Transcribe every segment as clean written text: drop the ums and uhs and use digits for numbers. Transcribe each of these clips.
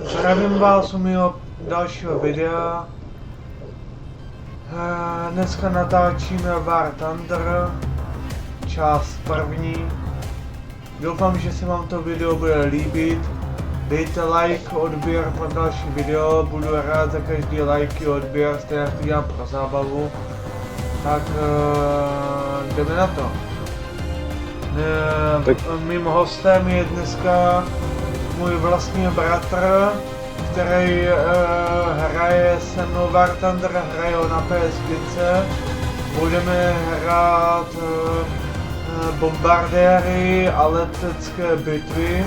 Zdravím vás u mého dalšího videa. Dneska natáčíme War Thunder, část první. Doufám, že se vám to video bude líbit. Dejte like, odběr pro další video, budu rád za každý like a odběr, stejně jak to dělám pro zábavu. Tak jdeme na to. Mým hostem je dneska můj vlastní bratr, který hraje se mnou War Thunder, hraje ho na PS5. Budeme hrát bombardéry a letecké bitvy,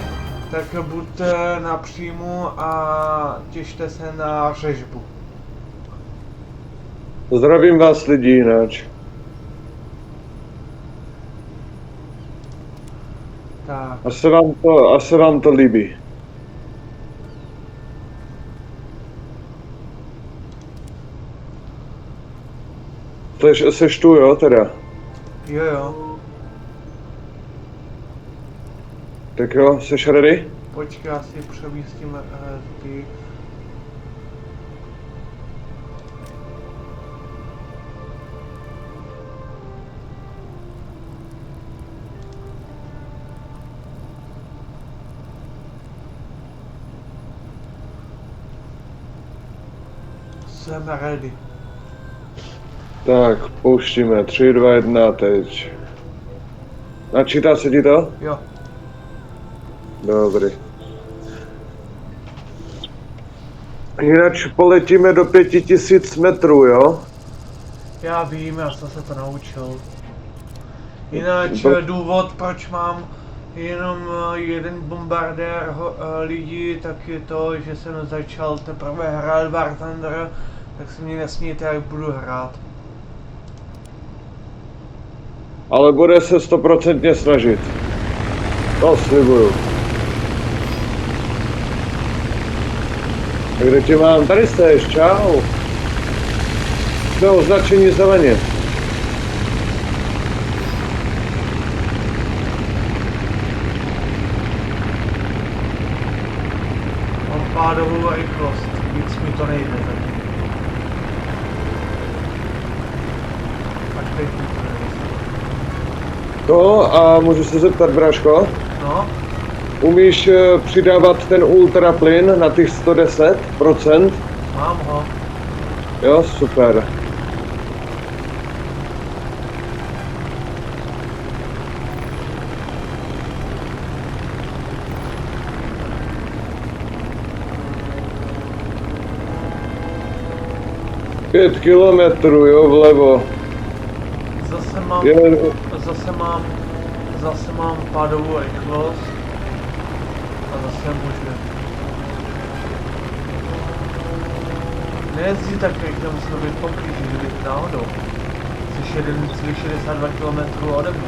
tak buďte na příjmu a těšte se na řežbu. Zdravím vás lidi jináč. Tak. Až se vám to líbí. Seš tu, jo, teda? Jo. Tak jo, seš ready? Počkej, já si přemístím ty. Jsem ready. Tak, pouštíme. 3, 2, 1, teď. Načítá se ti to? Jo. Dobrý. Jinak poletíme do 5000 metrů, jo? Já vím, já jsem se to naučil. Jinak důvod, proč mám jenom jeden bombardér lidí, tak je to, že jsem začal teprve hrát War Thunder, tak se mě nesmíte, jak budu hrát. Ale bude se 100% snažit. To slibuju. Tak kde tě mám? Tady jsteš, čau. Jsme označení zeleně. Mám pádovou rychlost, víc mi to nejde. Až teď mi to nejde. No a můžu se zeptat, bráško? No? Umíš přidávat ten ultraplyn na těch 110%? Mám ho. Jo, super. Pět kilometrů, jo, vlevo. Zase mám pádovou rychlost a zase můžu. Nejezdí tak rychle, musím být poblíž, kdybych náhodou. Jsi 1,62 km ode mě.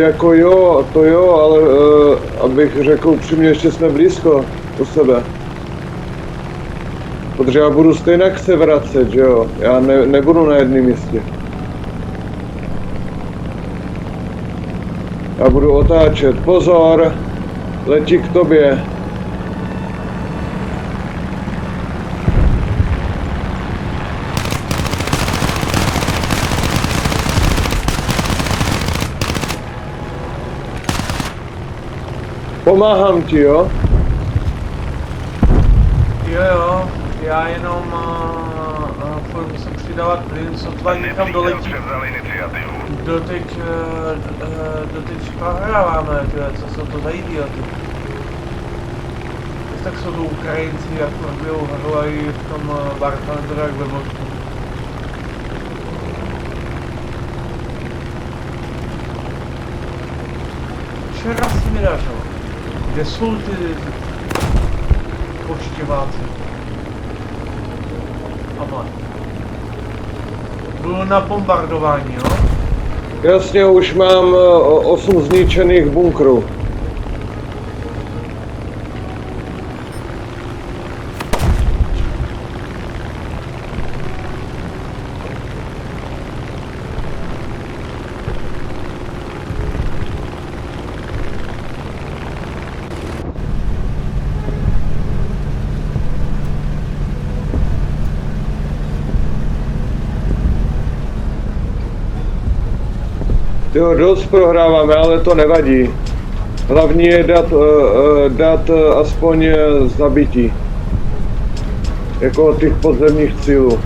Jako jo, to jo, ale abych řekl upřímně, ještě jsme blízko u sebe. Protože já budu stejně se vracet, že jo? Já nebudu na jednom místě. Já budu otáčet. Pozor! Letí k tobě. Pomáhám ti, jo? Jo, já jenom musím přidávat plyn, sotva někam doletí. Doteď prohráváme, co jsou to za idioty. Tak jsou to Ukrajinci, jak bijou hrojí v tom War Thunder, jak ve Vltku. Včera si mi dařilo. Kde jsou ty poštěváci? Ama. Budu na bombardování, jo? Jasně, už mám 8 zničených bunkrů. Jo, dost prohráváme, ale to nevadí. Hlavní je dát aspoň zabití. Jako těch podzemních cílů.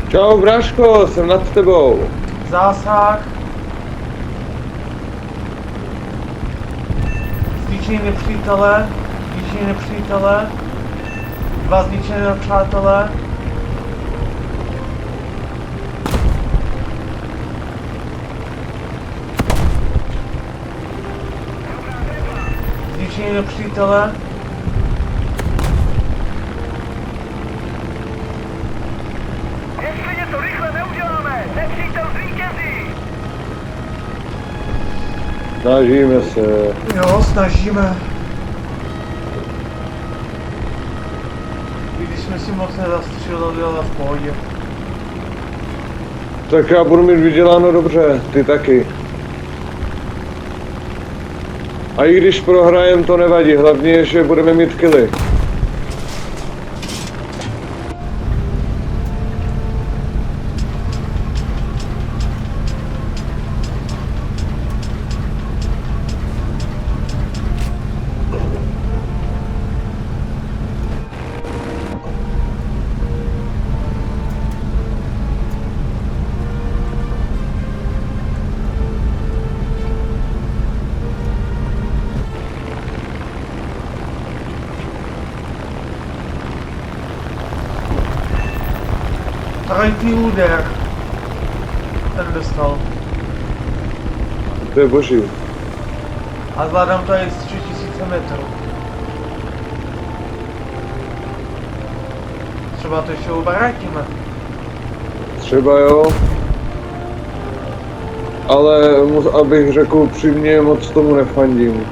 Čau, Bráško, jsem nad tebou. Zásah. Zničení nepřítele. Zničení nepřítele. 2 zničené nepřátele. Zničení nepřítele. Jestli něco rychle neuděláme, nepřítel zvítězí! Snažíme se. Jo, snažíme. I když jsme si moc nezastřelili, ale v pohodě. Tak já budu mít vyděláno dobře, ty taky. A i když prohrajem, to nevadí, hlavně je, že budeme mít killy. Trojitý úder. Ten dostal. To je boží. A zvládám to i z 3000 metrů. Třeba to ještě obrátíme. Třeba jo. Ale abych řekl upřímně, moc tomu nefandím.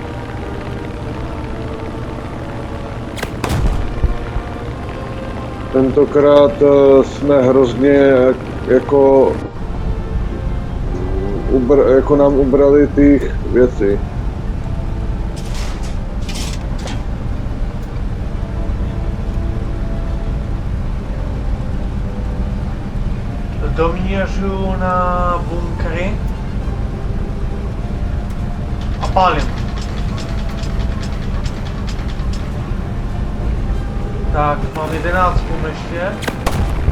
Tentokrát jsme hrozně jako nám ubrali těch věcí. Doměřu na bunkry a pálím. Tak, mám 11 ještě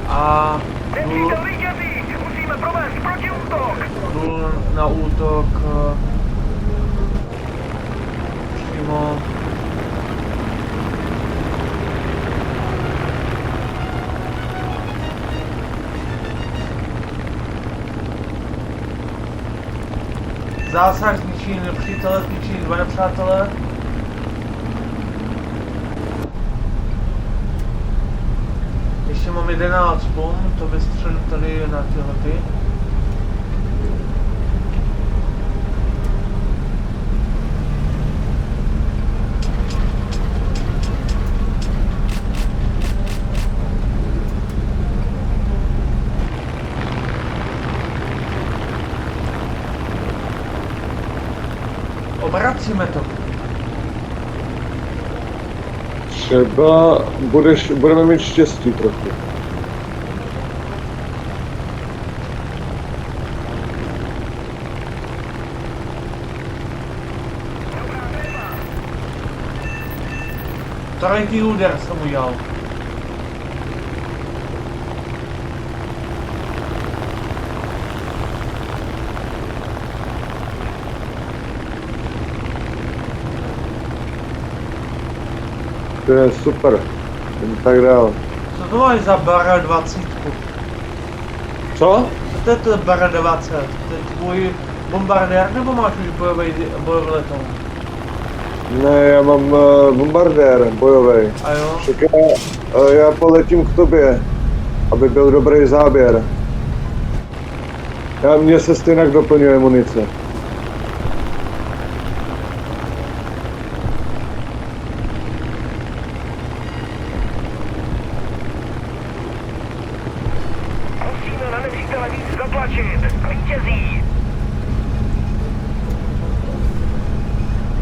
a jdu, Nepřítel vítězí! Musíme provést protiútok! jdu na útok přímo. Zásah zničí nepřítele, zničí 2 nepřátele. Ještě mám 11 bomb, to vystřelím tady na tyhle ty. Obracíme to. Třeba budeme mít štěstí trochu. Trojitý úder jsem udělal. To je super. Jen tak dál. Co to máš za bar 20? Co? Co to je bar 20? To je tvůj bombardér nebo máš už bojový letoun? Ne, já mám bombardér bojový. A jo? Však já poletím k tobě, aby byl dobrý záběr. Mně se stejně doplňuje munice. Musíme na nepřítele víc zatlačit! Vítězí!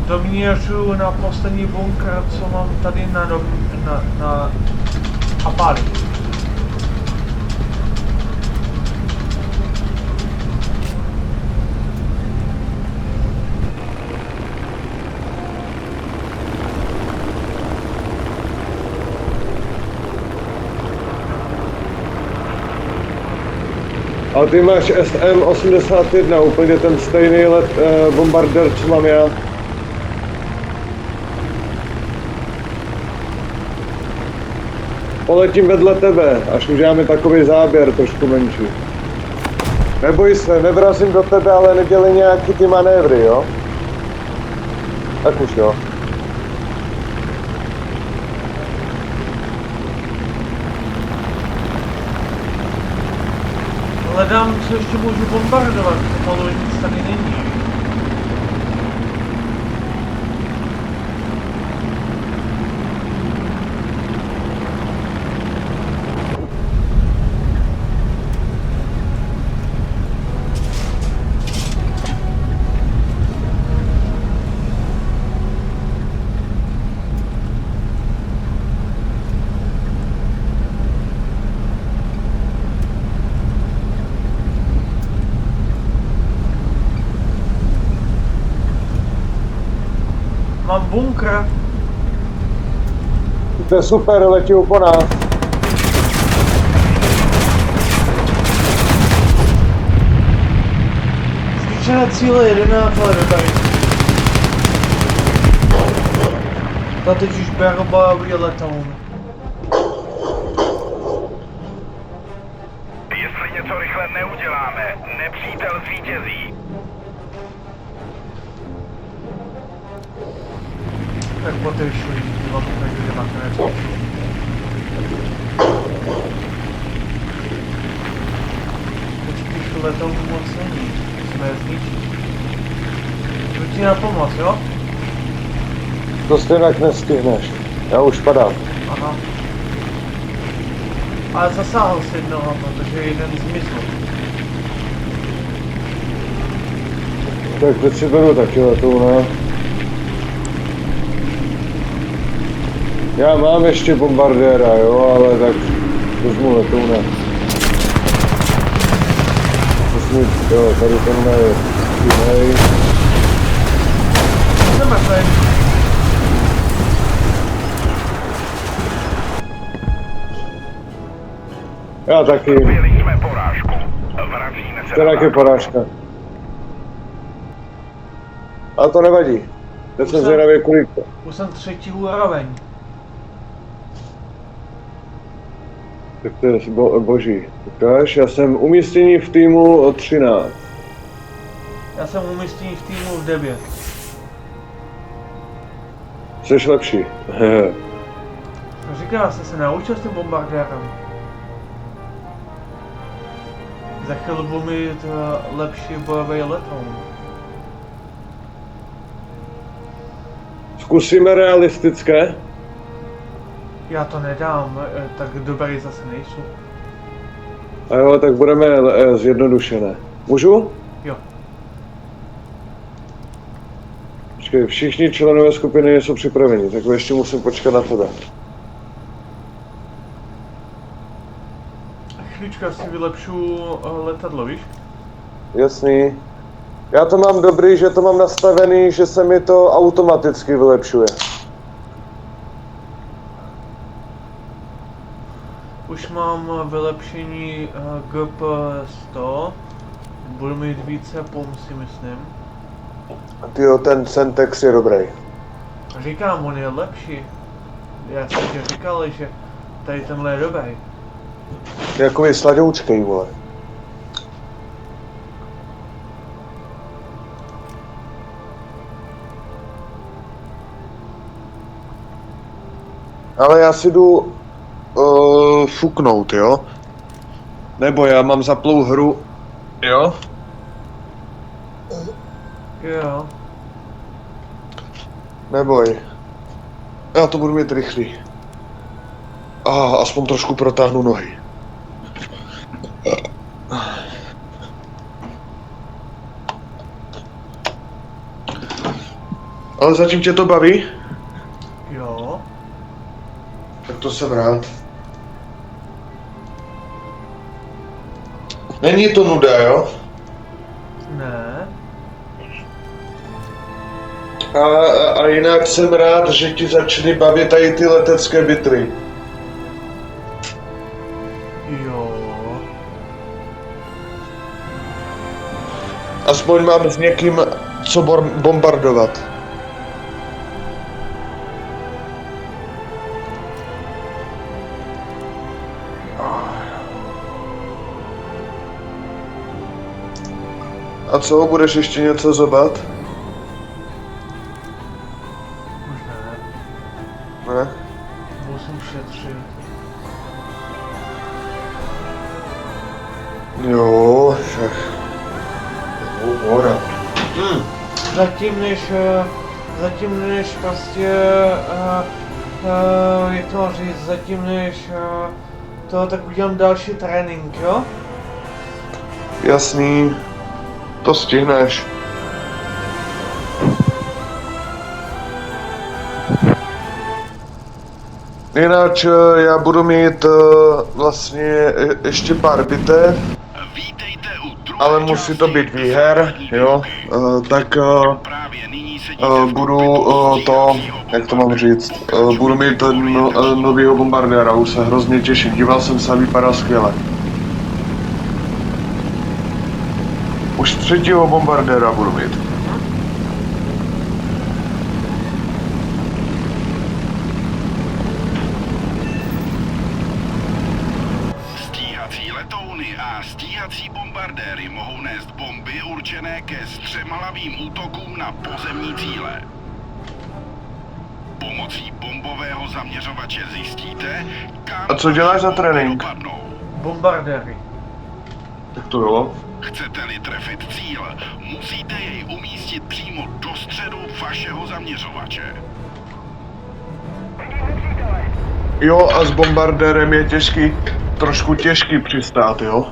Doměřuju na poslední bunkr, co mám tady na Apali. Ale ty máš SM-81, úplně ten stejný bombardér, co mám já. Poletím vedle tebe, až uděláme takový záběr trošku menší. Neboj se, nevrazím do tebe, ale nedělej nějaký ty manévry, jo? Tak už jo. Hledám, co ještě můžu bombardovat, pomalu nic tady není. Mám bunkr. To je super, letí po nás. Zničené cíle 11, ale dobrý. Ta teď už bojový letoun. Jestli něco rychle neuděláme, nepřítel zvítězí. Tak poté šli, vám ukážu, kde nakonec. Teď spíš letoun moc není, musíme je zničit. Jdu ti na pomoc, jo? To stejnak nestihneš, já už padám. Aha. Ale zasáhl si jednoho, protože jeden zmizel. Tak teď si beru taky letouna. Já mám ještě bombardéra, jo, ale tak vezmu letouna. Jo, tady tenhle je jiný. Jdeme tady. Já taky. Měli jsme porážku. Vracíme se To je taky porážka. Ale to nevadí. Teď jsem zvědavý kolik to. Už jsem 3. úroveň. Tak to je boží. Ukáž, já jsem umístění v týmu 13. Já jsem umístěný v týmu v 9. Jseš lepší. Říkal jsem se naučil s tím bombardérem. Za chvíli budu mít lepší bojový letoun. Zkusíme realistické. Já to nedám, tak dobrý zase nejsou. A jo, tak budeme zjednodušené. Můžu? Jo. Počkej, všichni členové skupiny jsou připraveni, tak ještě musím počkat na tebe. Chvíličku, já si vylepšu letadlo, víš? Jasný. Já to mám dobrý, že to mám nastavený, že se mi to automaticky vylepšuje. Už mám vylepšení GP100. Budu mít více pomoci, myslím. Tyjo, ten Sentex je dobrý. Říkám, on je lepší. Já jsem ti říkal, že tady tenhle je dobrý. Jakoby sladoučkej, vole. Ale já si jdu fuknout, jo? Nebo já mám zaplou hru, jo? Jo. Neboj. Já to budu mít rychlý. Aspoň trošku protáhnu nohy. Ale zatím tě to baví? Jo. Tak to jsem rád. Není to nuda, jo? Ne. A jinak jsem rád, že ti začaly bavit tady ty letecké bitvy. Jo. Aspoň mám s někým co bombardovat. A co, budeš ještě něco zobat? Už ne. Ne? Musím šetřit. Jo, však. Hora. Zatím než prostě, jak to mám říct, zatím než to, tak udělám další trénink, jo? Jasný. To stihneš. Jinak já budu mít vlastně ještě pár bitev, Vítejte u druhé ale musí to být výher, jo, tak budu to, jak to mám říct, budu mít novýho bombardéra, už se hrozně těším, díval jsem se a vypadá skvěle. Už třetího bombardéra budu mít. Stíhací letouny a stíhací bombardéry mohou nést bomby určené ke střemalavým útokům na pozemní cíle. Pomocí bombového zaměřovače zjistíte, kam A co děláš za trénink? dopadnou. Bombardéry. Tak to jo. Chcete-li trefit cíl, musíte jej umístit přímo do středu vašeho zaměřovače. Jo, a s bombardérem je trošku těžký přistát, jo?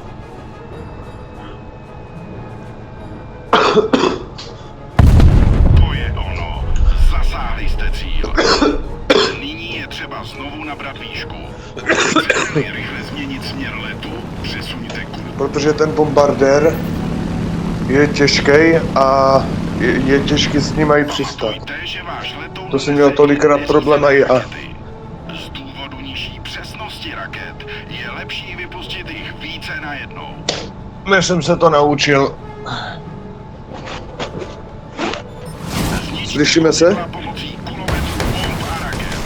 To je ono. Zasáhli jste cíl. Nyní je třeba znovu nabrat výšku. Chcete-li rychle změnit směr letu, přesuňte kurz. Protože ten bombardér je těžký a je těžký s ním i přistát. Památujte, že váš letoun To jsem měl tolikrát problém i já. Z důvodu nižší přesnosti raket je lepší vypustit jich více najednou. Než jsem se to naučil. Slyšíme se? Pomocí kulometů, bomb a raket.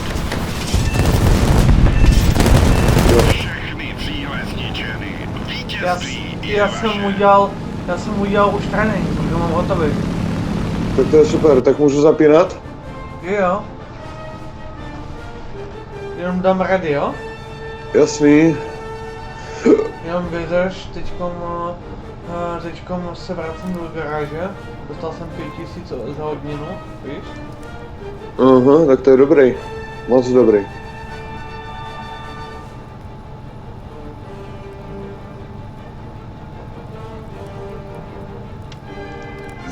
Všechny cíle zničeny. Vítězství je Já vaše. jsem udělal už trénink, protože mám hotový. Tak to je super, tak můžu zapínat? Jo. Jenom dám ready, jo? Jasný. Jenom vydrž, teďkom se vracím do garáže. Dostal jsem 5000 za odměnu, víš? Aha, tak to je dobrý. Moc dobrý.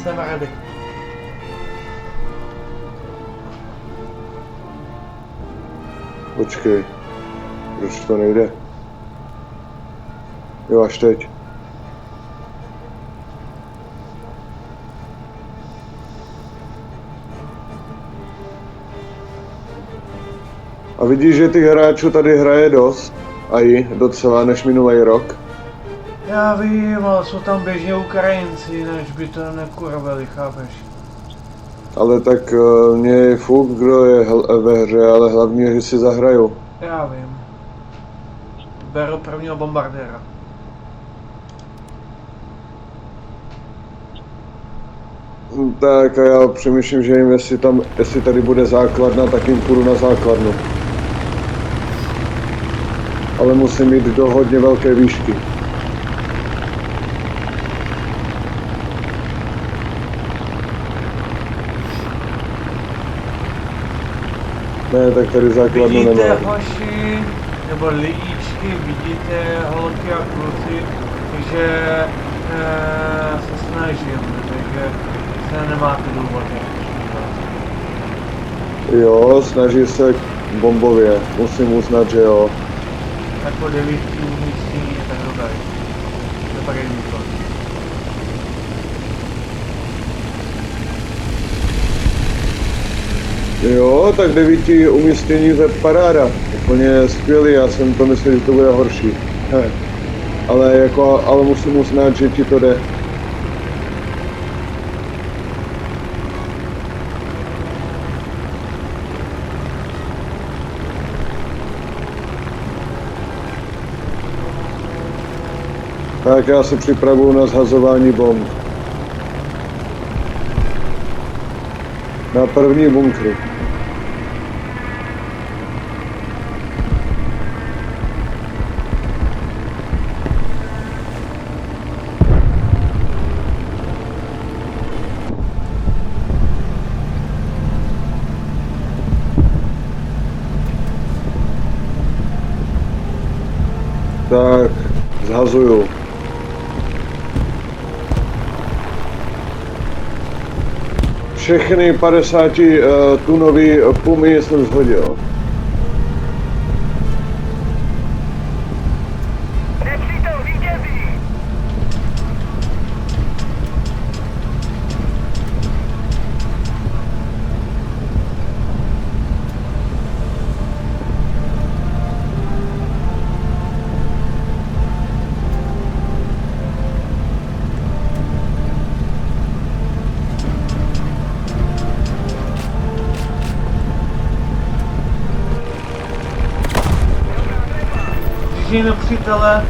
Jsem ready. Počkej. Proč to nejde? Jo, až teď. A vidíš, že těch hráčů tady hraje dost, a i docela než minulý rok. Já vím, ale jsou tam běžně Ukrajinci, než by to nekurvili, chápeš? Ale tak mě je fuk, kdo je ve hře, ale hlavně, že si zahraju. Já vím. Beru prvního bombardéra. Tak a já přemýšlím, že jim, jestli tady bude základna, tak jim půjdu na základnu. Ale musím jít do hodně velké výšky. Ne, tak tady základnu Vidíte, nemám. hoši, nebo lidíčky, vidíte, holky a kluci, že se snažím, takže se nemáte důvod. Jo, snaží se bombově, musím uznat, že jo. Jako 9 umístění je tak dobrý. To pak je výkon. Jo, tak 9 umístění to je paráda. Úplně skvělý, já jsem to myslel, že to bude horší. Ale musím uznat, že ti to jde. Tak já se připravuju na zhazování bomb. Na první bunkry. Tak, zhazuju. Všechny 50 tunový pumy jsem zhodil. Nepřítel vítězí! Drží nepřítele.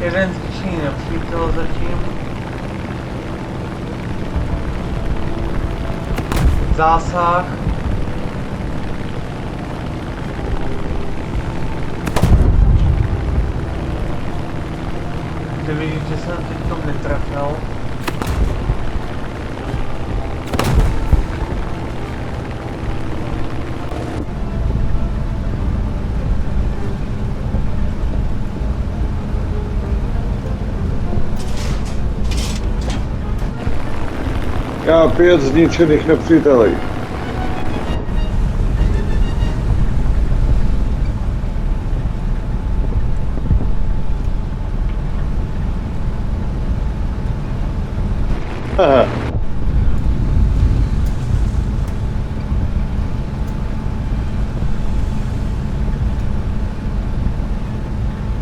Jeden zničený nepřítel zatím. Zásah. Jde vidět, že jsem teď netrefil. Já 5 zničených nepřítelů. Aha.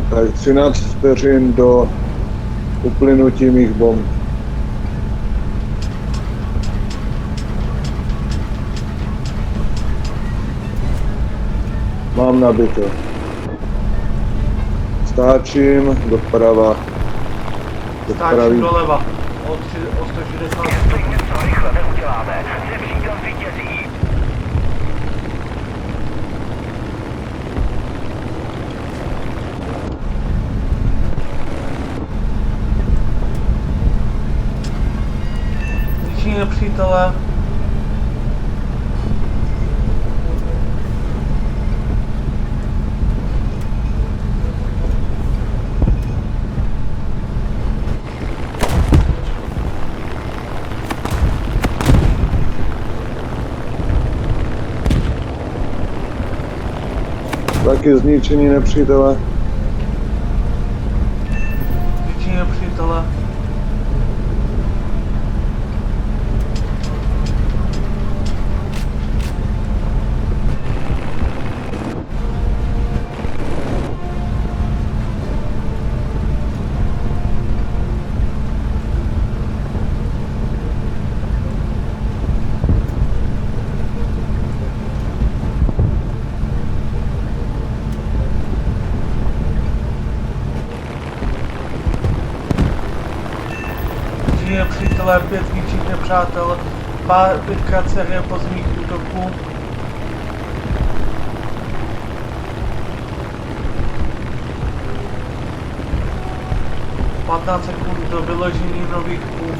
Tak 13 vteřin do uplynutí mých bomb. Mám nabito. Stáčím doprava. Stáčím doleva. O 160 Stejně to rychle neuděláme. Nepřítel vítězí! zničení nepřítele. Taky zničení nepřítele. Zničení nepřítele. Nepřítele, 5 zničených nepřátel, 5krát série pozemních útoků. Patnáct sekund do vyložení nových pům.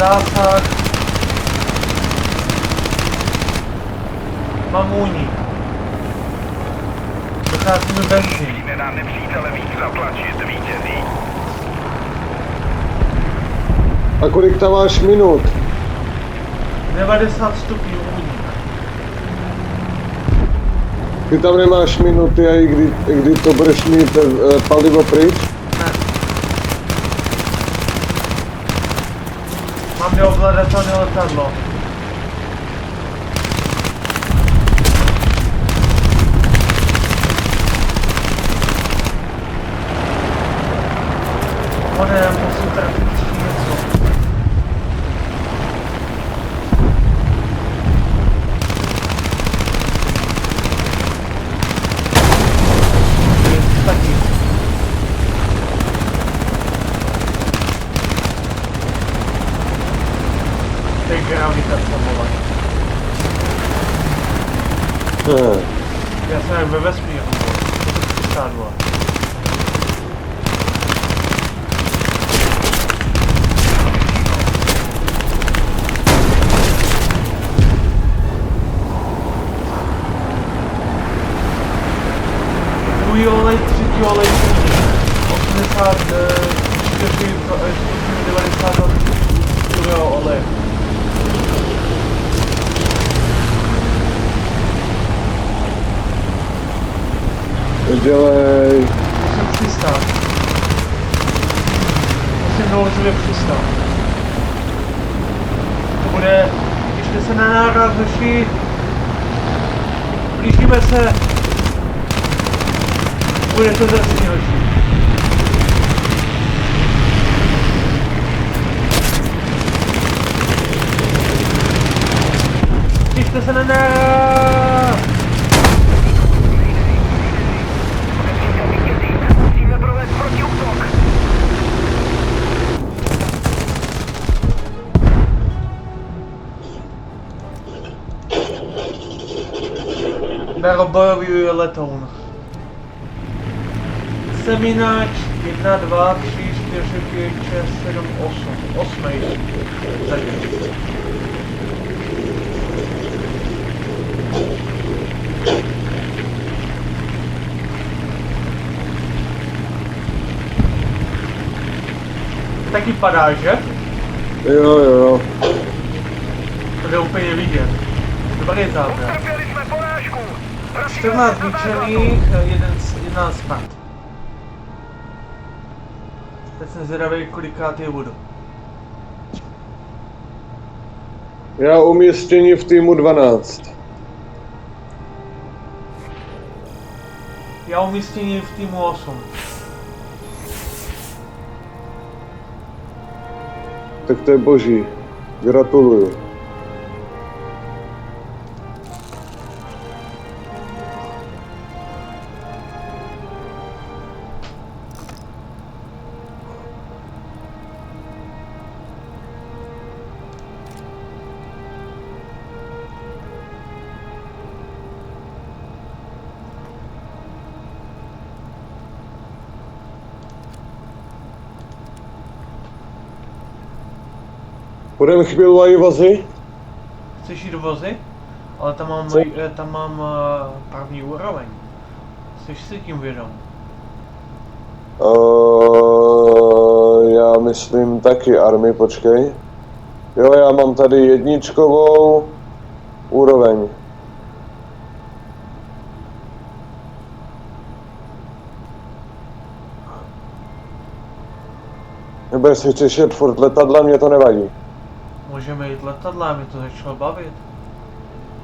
zásah. Mám únik. Dochází mi benzín. Musíme na nepřítele víc zatlačit, vítězí. A kolik tam máš minut? 90 stupňů únik. Ty tam nemáš minuty, a i kdy to budeš mít palivo pryč? Ne. Mám neovladatelné letadlo. Ne, musím trafit něco. Taky. To je gravitace, vole. Já jsem jak ve vesmíru, vole. 162. Druhý olej, třetí olej, 84, 90 druhého oleje. Dělej. Musím přistát. Musím nouzově přistát. To bude, když se na nárazši, blížíme se. Bude to zase horší. Těšte se na náraz! Musíme provést protiútok. Bero bojový letoun. Semínáč 1, 2, 3, 4, 5, 6, 7, 8. 8. Zatím. Taky padá, že? Jo. To je úplně vidět. Dobrý záběr. Utrpěli jsme porážku. 14 zničených, 11 smrt. Teď jsem zvědavý, kolikát je budu. Já umístění v týmu 12. Já umístění v týmu 8. Tak to je boží. Gratuluju. Budeme chvíli vozy? Chceš jít do vozy? Ale tam mám první úroveň. Jsi si tím vědom? Já myslím taky army, počkej. Jo, já mám tady jedničkovou úroveň. Nebo jestli chceš jet furt letadla, mě to nevadí. Můžeme jít letadla, mě to začalo bavit.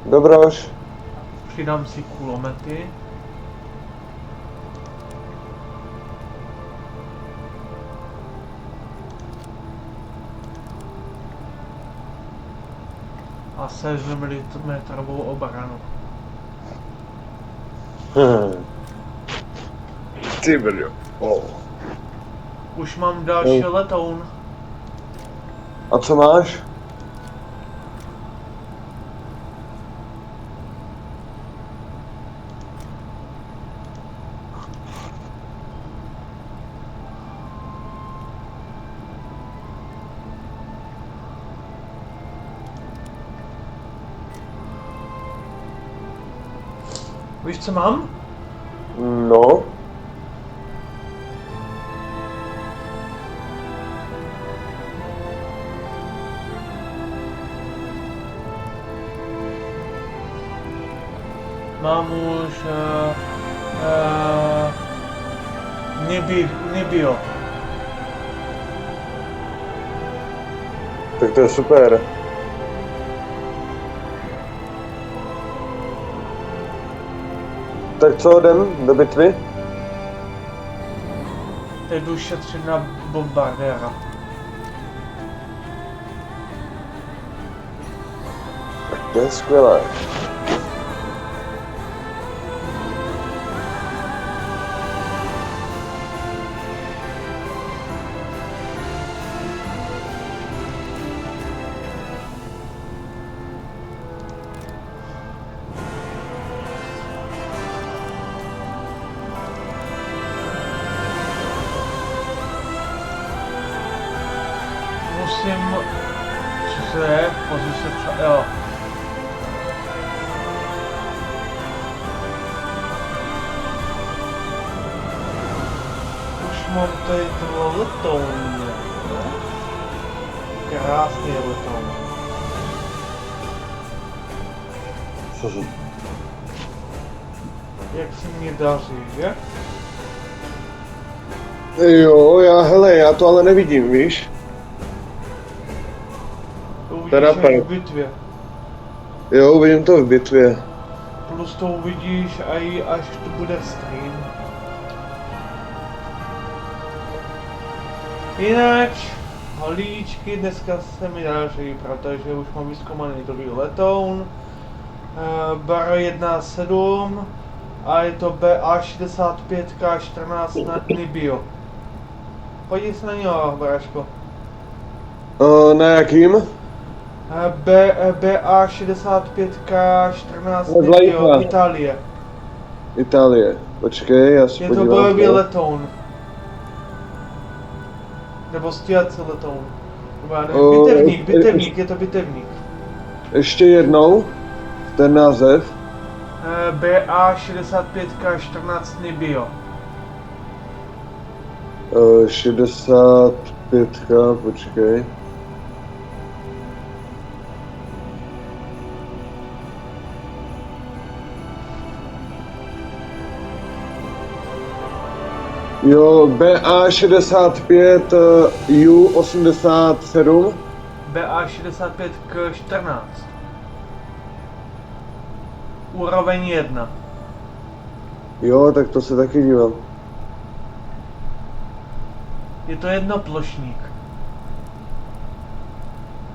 Dobroš. Přidám si kulomety. A sežme metrovou obranu. Ty brjo. Oh. Už mám další letoun. A co máš? Víš, co mám? No. Mám už Nibio. Tak to je super. Tak co, jdem do bitvy? Teď jdu šetřit na bombardéra. To je skvělé. Musím... Co se je? Pozice třeba... Jo. Už mám tady toho letoun. Krásný letoun. Jak se mi daří, že? Jo, já to ale nevidím, víš? To uvidíš Teda až v bitvě. Jo, vidím to v bitvě. Plus to uvidíš i až to bude stream. Jinak, holíčky dneska se mi daří, protože už mám vyzkoumaný druhý letoun. Bar 1.7 a je to BA65K14 na Nibio. Podívej se na něho, Bráško. Na jakým? BA65K14 Nibio, Vlajka. Itálie. Itálie. Počkej, já si Je to podívám. bojový letoun. Nebo stíhací letoun. Nebo já nevím, bitevník, je to bitevník. Ještě jednou. Ten název. BA65K14 Nibio. 65, počkej. Jo, BA65 U87. BA65K14. Úroveň 1. Jo, tak to se taky dívám. Je to jednoplošník.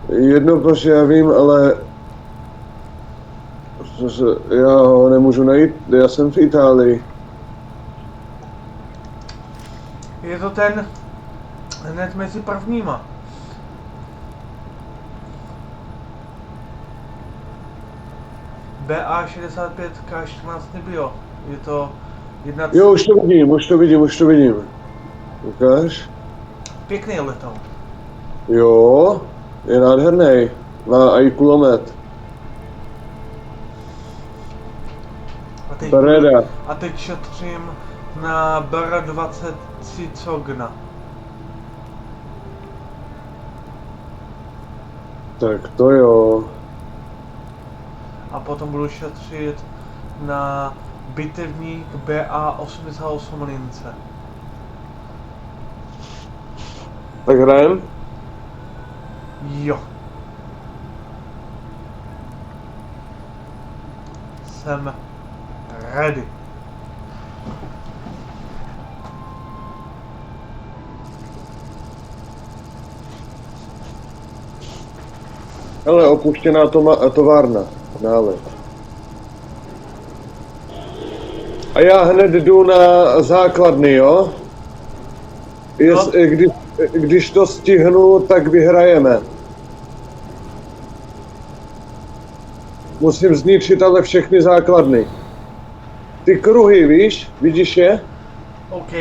Jedno proč já vím, ale... Protože já ho nemůžu najít, já jsem v Itálii. Je to ten hned mezi prvníma. BA65K14 Nibio. Je to jedna... Jo, už to vidím. Ukáž? Pěkný letoun. Jo, je nádherný. Má i kulomet. Bereda. A teď šetřím na BR-20 Cicogna. Tak to jo. A potom budu šetřit na bitevník BA88 Lince. Tak hrajem? Jo. Jsem ready. Hele, opuštěná továrna. Nálet. A já hned jdu na základny, jo? Když to stihnu, tak vyhrajeme. Musím zničit ale všechny základny. Ty kruhy, víš? Vidíš je? OK.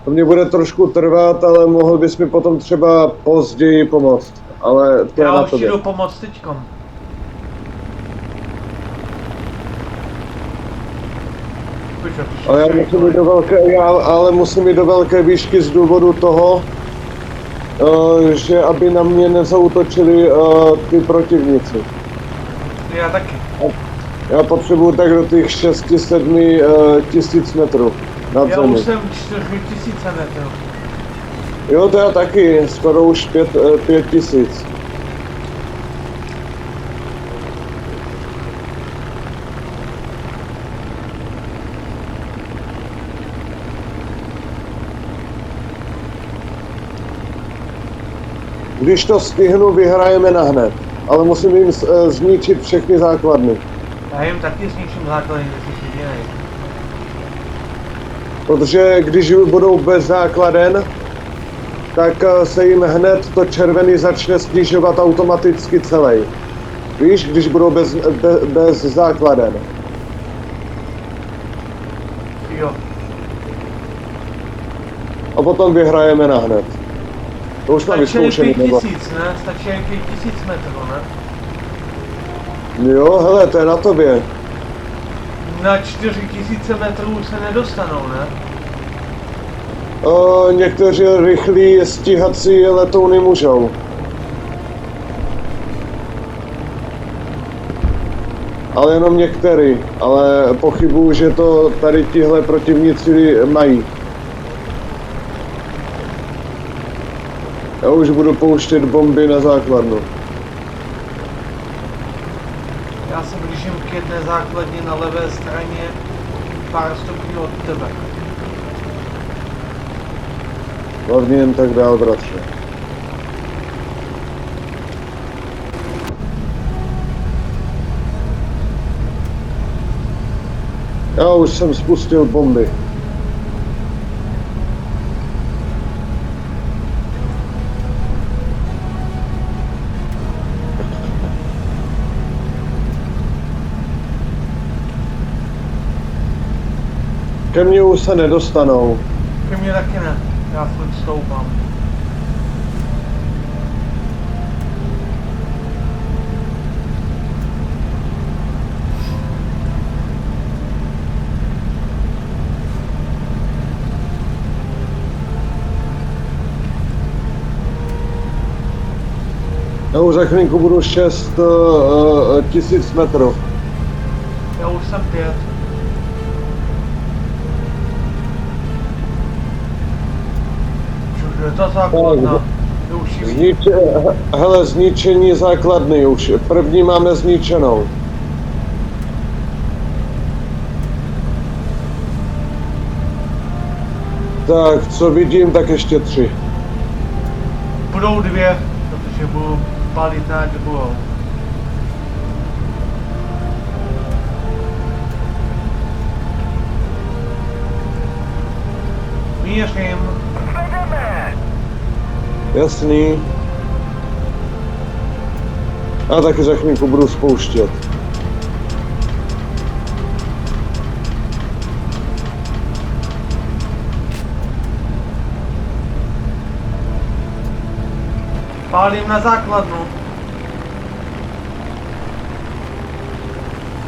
To mě bude trošku trvat, ale mohl bys mi potom třeba později pomoct. Ale to je Já na už tobě. jdu pomoct teďkom. Počkej, Ale ale musím jít do velké výšky z důvodu toho, že aby na mě nezautočili ty protivníci. Já taky. Já potřebuju tak do těch 6-7 tisíc metrů nad Já zemi. už jsem 4000 metrů. Jo, to já taky, skoro už 5 tisíc. Když to stihnu, vyhrajeme nahned, ale musím jim zničit všechny základny. Já jim taky zničím základní, že si jedinej. Protože když budou bez základen, tak se jim hned to červený začne snižovat automaticky celý. Víš, když budou bez základen. Jo. A potom vyhrajeme nahned. To už mám Stačí vyzkoušený, nebo? 5000, ne? Stačí 5000 metrů, ne? Jo, hele, to je na tobě. Na 4000 metrů se nedostanou, ne? Někteří rychlí stíhací letouny můžou. Ale jenom některý. Ale pochybuju, že to tady tihle protivníci mají. Já už budu pouštět bomby na základnu. Já se blížím k jedné základně na levé straně, pár stupňů od tebe. Hlavně jen tak dál, bratře. Já už jsem spustil bomby. Ke mně už se nedostanou. Ke mně taky ne, já furt stoupám. Já už za chvilinku budu 6 tisíc metrů. Já už jsem 5. Čuže, ta základna. To už ji Hele, zničení základny už. První máme zničenou. Tak, co vidím, tak ještě 3. budou 2, protože budu palit na druhou. Mířím. Vedeme! Jasný. A taky za chvilku budu spouštět. Pálím na základnu.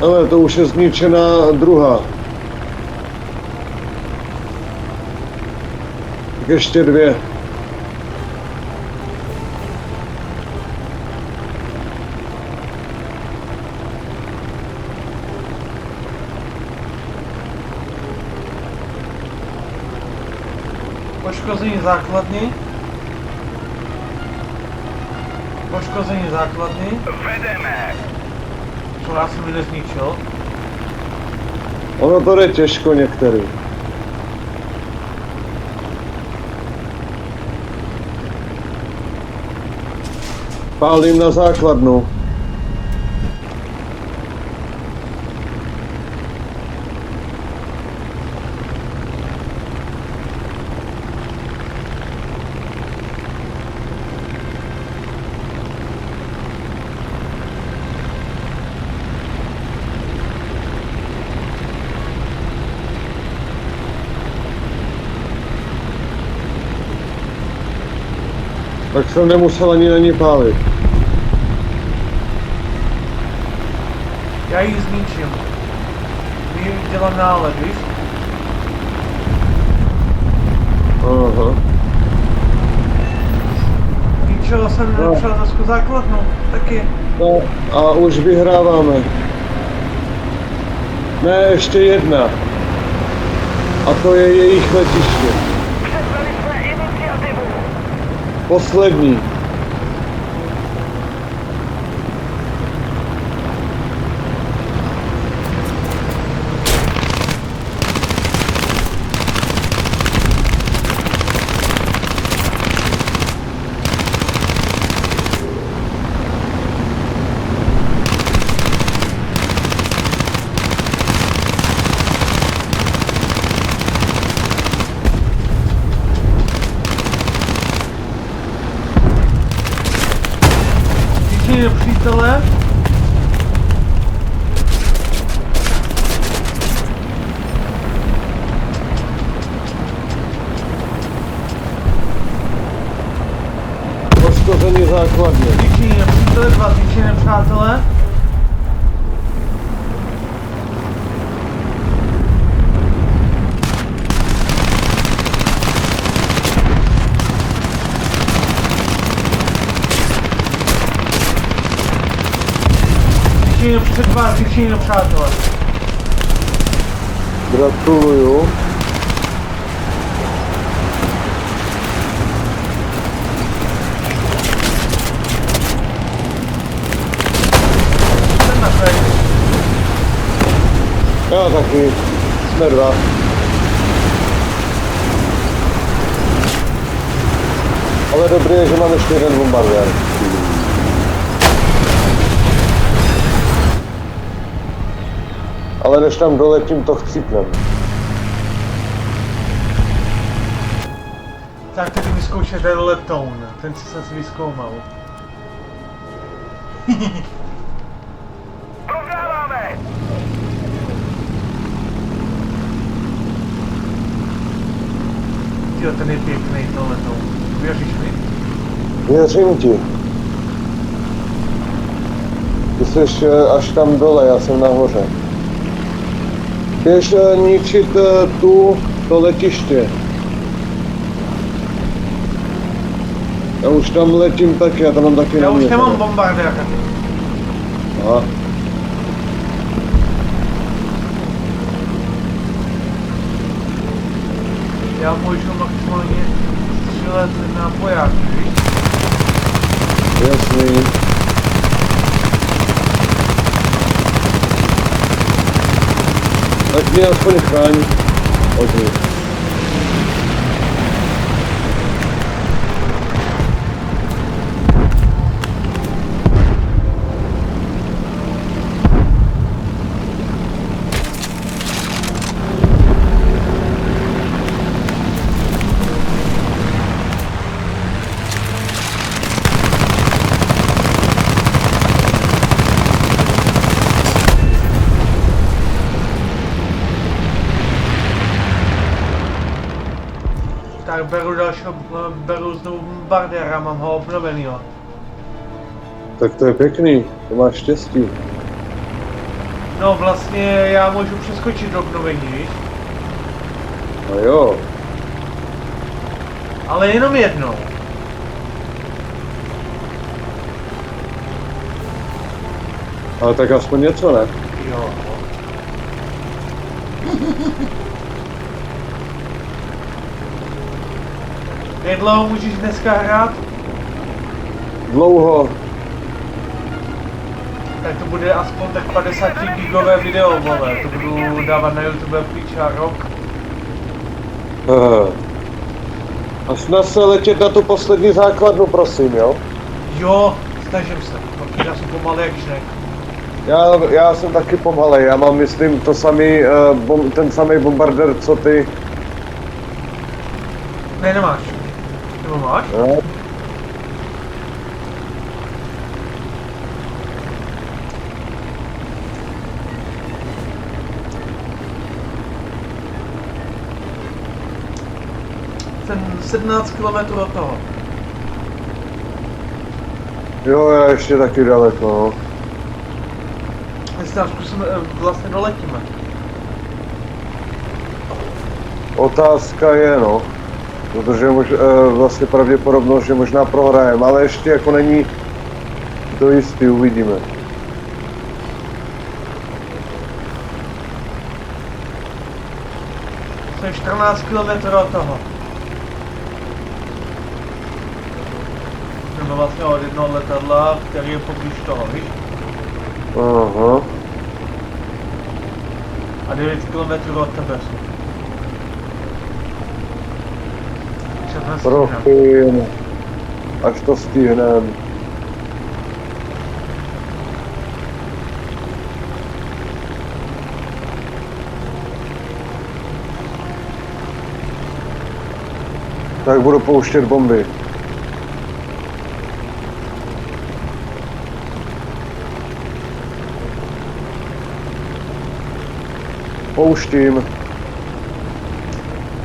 Ale to už je zničená druhá. Tak ještě 2. Poškození základny. Poškození základny. Vedeme! Co já jsem ji nezničil. Ono to jde těžko některý. Pálím na základnu. Tak jsem nemusel ani na ní pálit. Já ji zničím. Dělám nálet, víš? Aha. Ničeho jsem No. nepřel trošku základnu, taky. No a už vyhráváme. Ne, ještě jedna. A to je jejich letiště. Převzali jsme iniciativu. Poslední. Ničení nepřítele. Poškození základně. Ničení nepřítele, 2 ničení nepřátele. Ničení před 2 ničení nepřátele. Gratuluju. Jsem na kraji. Já taky. Jsme dva. Ale dobré je, že mám ještě jeden bombardér. Ale než tam doletím, to chcípnem. Tak teď vyzkoušej ten letoun, ten co jsem si vyzkoumal. Prohráváme. Tyjo, ten je pěkný, ten letoun. Věříš mi? Věřím ti. Ty jsi až tam dole, já jsem nahoře. Běž ničit to letiště. Já už tam letím taky, já tam mám taky Já už naměřené. nemám bombardér. Aha. Já můžu maximálně střílet na vojáky, víš? Jasný. Tak mě aspoň chráň od nich. Tak beru znovu bombardéra, mám ho obnovenýho. Tak to je pěkný, to máš štěstí. No vlastně já můžu přeskočit do obnovení, víš? No jo, Ale jenom jednou. ale tak aspoň něco, ne? Jo. Jak dlouho můžeš dneska hrát? Dlouho. Tak to bude aspoň tak 50 gigové video, vole. To budu dávat na YouTube píča rok. A snad se letět na tu poslední základnu, prosím, jo? Jo, snažím se. Pak já jsem pomalý jak šnek. Já jsem taky pomalej, já mám, myslím, to samý, ten samý bombardér, co ty. Ne, nemáš. Nebo máš? No. Jsem 17 km od toho. Jo, já ještě taky daleko, no. Jestli tam zkusíme, vlastně doletíme. Otázka je, no. Protože vlastně pravděpodobnost, že možná prohrajeme, ale ještě jako není to jistý, uvidíme. Jsem 14 km od toho. Jsme vlastně od jednoho letadla, který je poblíž toho, víš? Aha. A 9 km od tebe jsou. Profil. Až to stihnem. Tak budu pouštět bomby. Pouštím.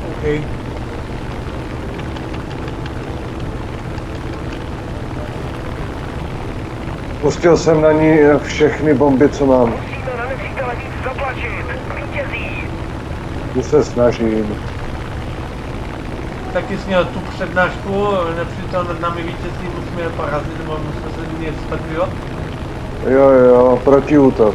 OK. Pustil jsem na ní všechny bomby, co mám. Musíme na nepřítele víc zatlačit. Vítězí. Tu se snažím. Taky jsi měl tu přednášku, nepřítel nad námi vítězí, musíme je porazit, nebo musíme se něco spadnout. Jo, protiútok.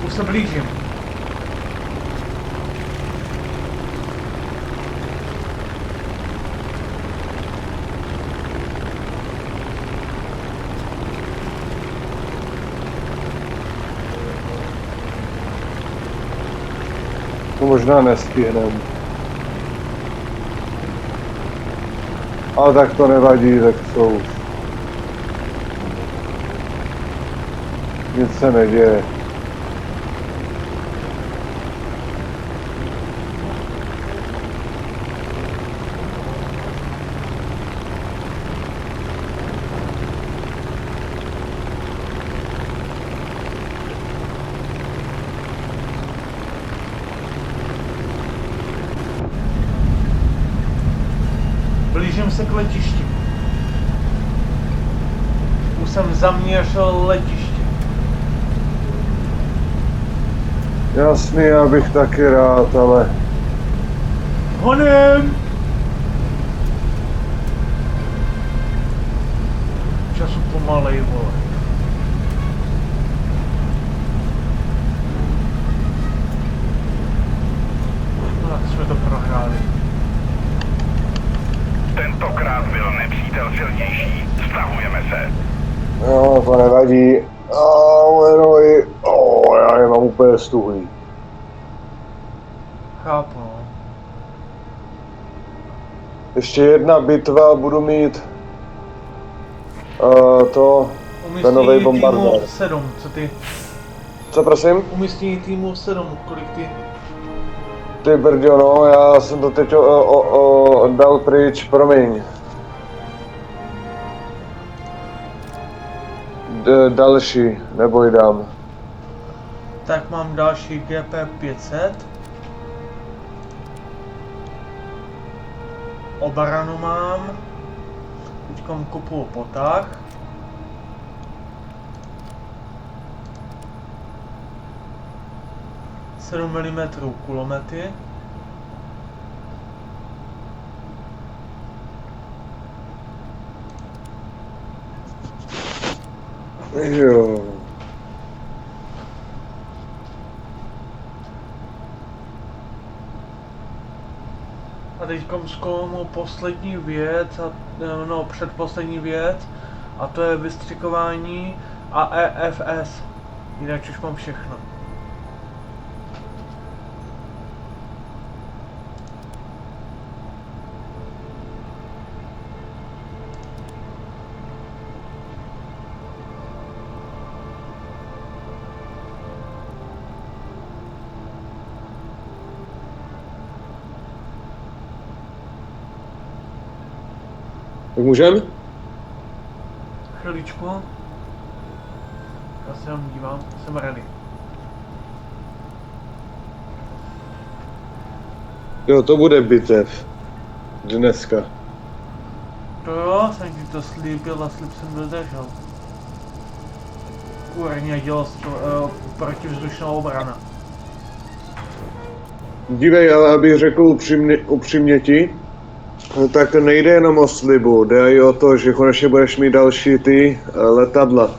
Už se blížím. To možná nestihnem. Ale tak to nevadí, tak jsou. Nic se neděje. Blížím se k letišti. Už jsem zaměřil letiště. Jasný, já bych taky rád, ale Honem! Času pomalej, vole. No, tak jsme to prohráli. Tentokrát byl nepřítel silnější. Stahujeme se. jo, to nevadí. Moje nohy, já je mám úplně stuhlý. Chápu, no. Ještě jedna bitva, budu mít ten nový Umístění bombardér. týmu 7, co ty? Co prosím? Umístění týmu 7, kolik ty? Ty brďo, no, já jsem to teď dal pryč, promiň. Další, neboj dám. Tak mám další GP 500. Obranu mám. Teďkom kupuju potah. mm kulomety. Jo. A teďkom zkoumu poslední věc, no předposlední věc, a to je vystřikování a EFS. Jinak už mám všechno. Tak můžem? Chviličku. Já se jenom dívám, jsem ready. Jo, to bude bitev. Dneska. To jo, jsem ti to slíbil a slib jsem dodržel. Kurně dělostřel, protivzdušná obrana. Dívej, ale abych řekl upřímně ti, tak nejde jenom o slibu, jde i o to, že konečně budeš mít další ty letadla.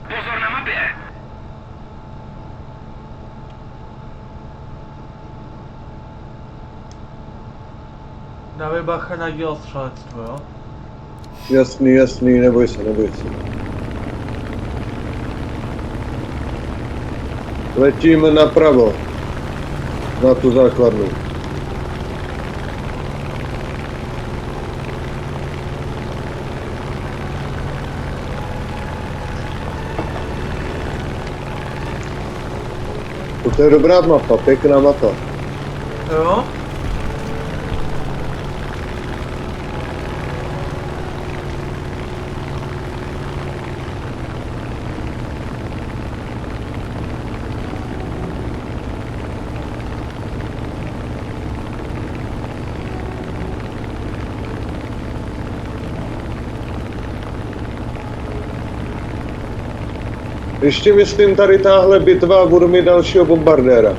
Pozor na mapě! Dávej bacha na dělostřelectvo, jo? Jasný, neboj se. Letím napravo, na tu základnu. To je dobrá mapa, pěkná mapa. Jo? Ještě myslím tady tahle bitva budu mít dalšího bombardéra.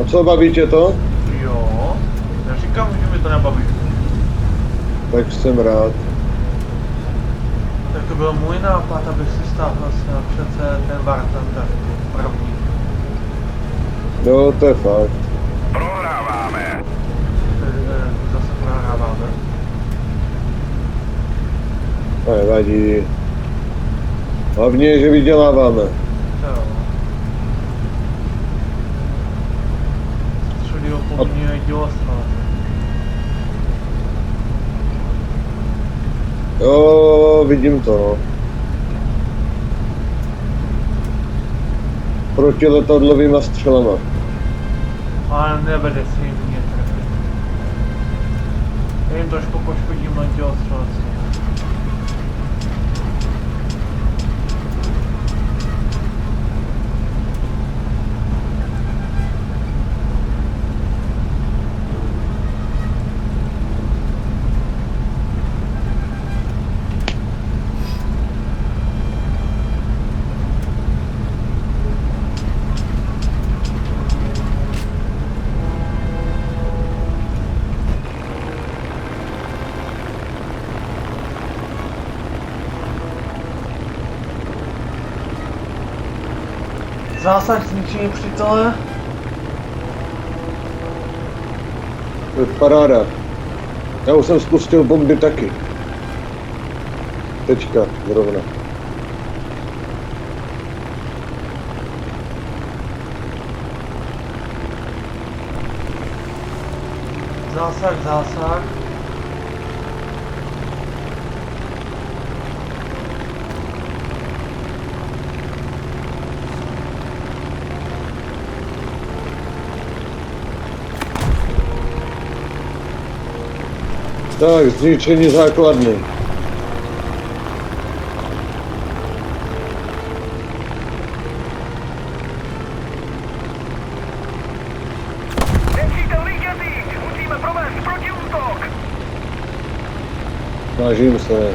A co, baví tě to? Jo. Já říkám, že mi to nebaví. Tak jsem rád. Tak to byl můj nápad, abych si stáhl přece ten Warthander první. No, to je fakt. Prohráváme. Zase prohráváme. Nevadí. Hlavně, že vyděláváme. Jo. Středí opomínají dělostřelce. Jo, vidím to, no. Protiletadlovýma střelama. Ale nevede se jim mě trefit. Já jim trošku poškodím na dělostřelce. Zásah zničení přítele. To je paráda. Já už jsem spustil bomby taky. Teďka, zrovna. Zásah. Tak, zničení základny. Nepřítel vítězí! Musíme provést protiútok! Snažím se.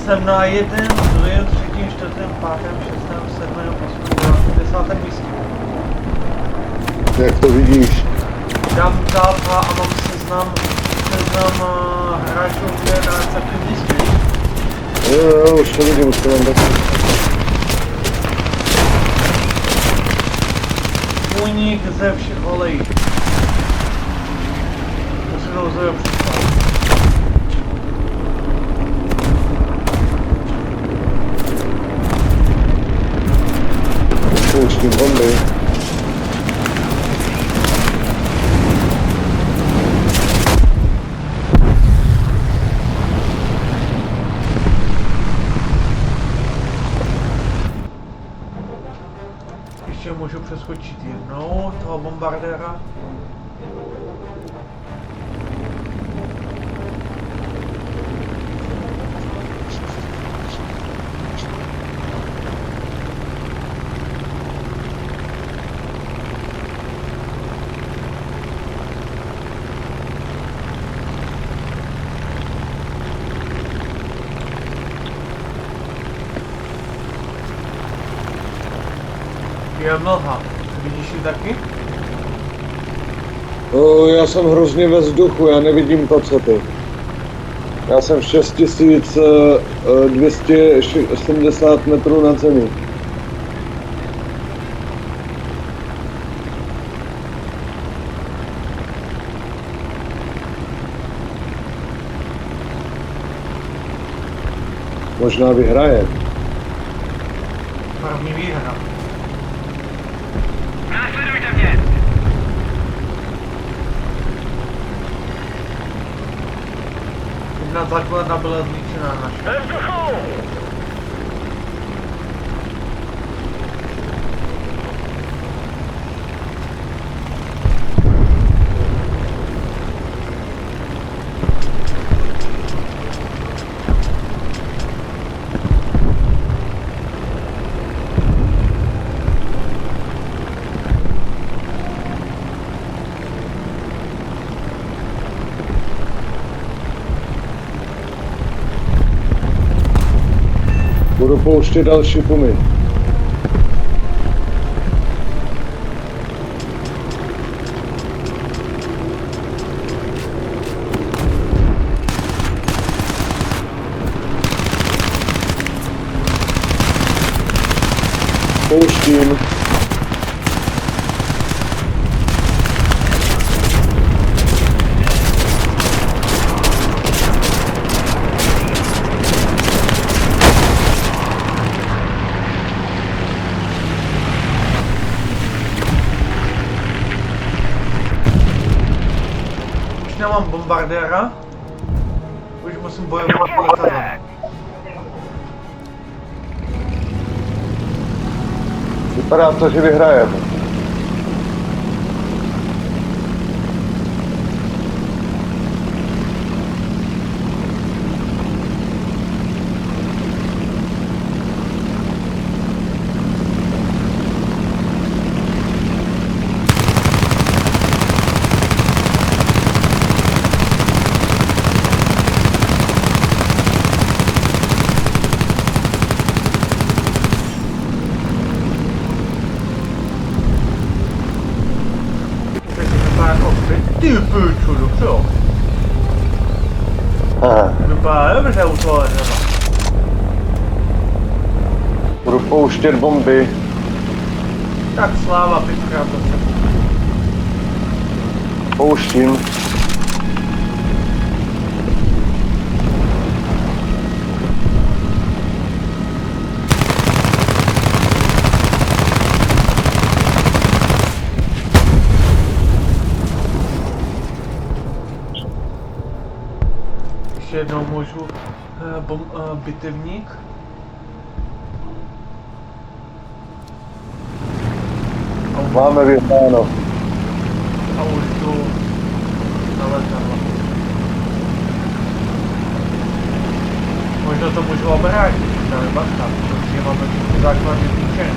Jsem na 1, 2, 3, 4, 5, 6, 7, 8, 10 místě. Jak to vidíš? Dám data a mám seznam hráčů, kde na celkem místě. Jo, už to vidím, už to mám taky. Únik ze všech olejí. Musím nouzově přestat. Pouštím bomby. Ještě můžu přeskočit jednou toho bombardéra. Je mlha. Vidíš ji taky? Já jsem hrozně ve vzduchu, já nevidím to, co ty. Já jsem 6270 metrů nad zemí. Možná vyhraje. První výhra. Následujte mě! Jedna základna byla zničená naše. Ve vzduchu! Budu pouštět další pumy. Pouštím. Už nemám bombardéra. Už musím bojovat s letadlem. Vypadá to, že vyhrajeme. Ty půjču, dobře. Vypadá dobře u toho dřeva. Budu pouštět bomby. Tak sláva, pětkrát zase. Pouštím. Ještě jednou můžu bitevník. Máme vyhráno. A už jdu na letadlo. Možná to můžu obrátit, ale basta, protože máme tu základní zničené.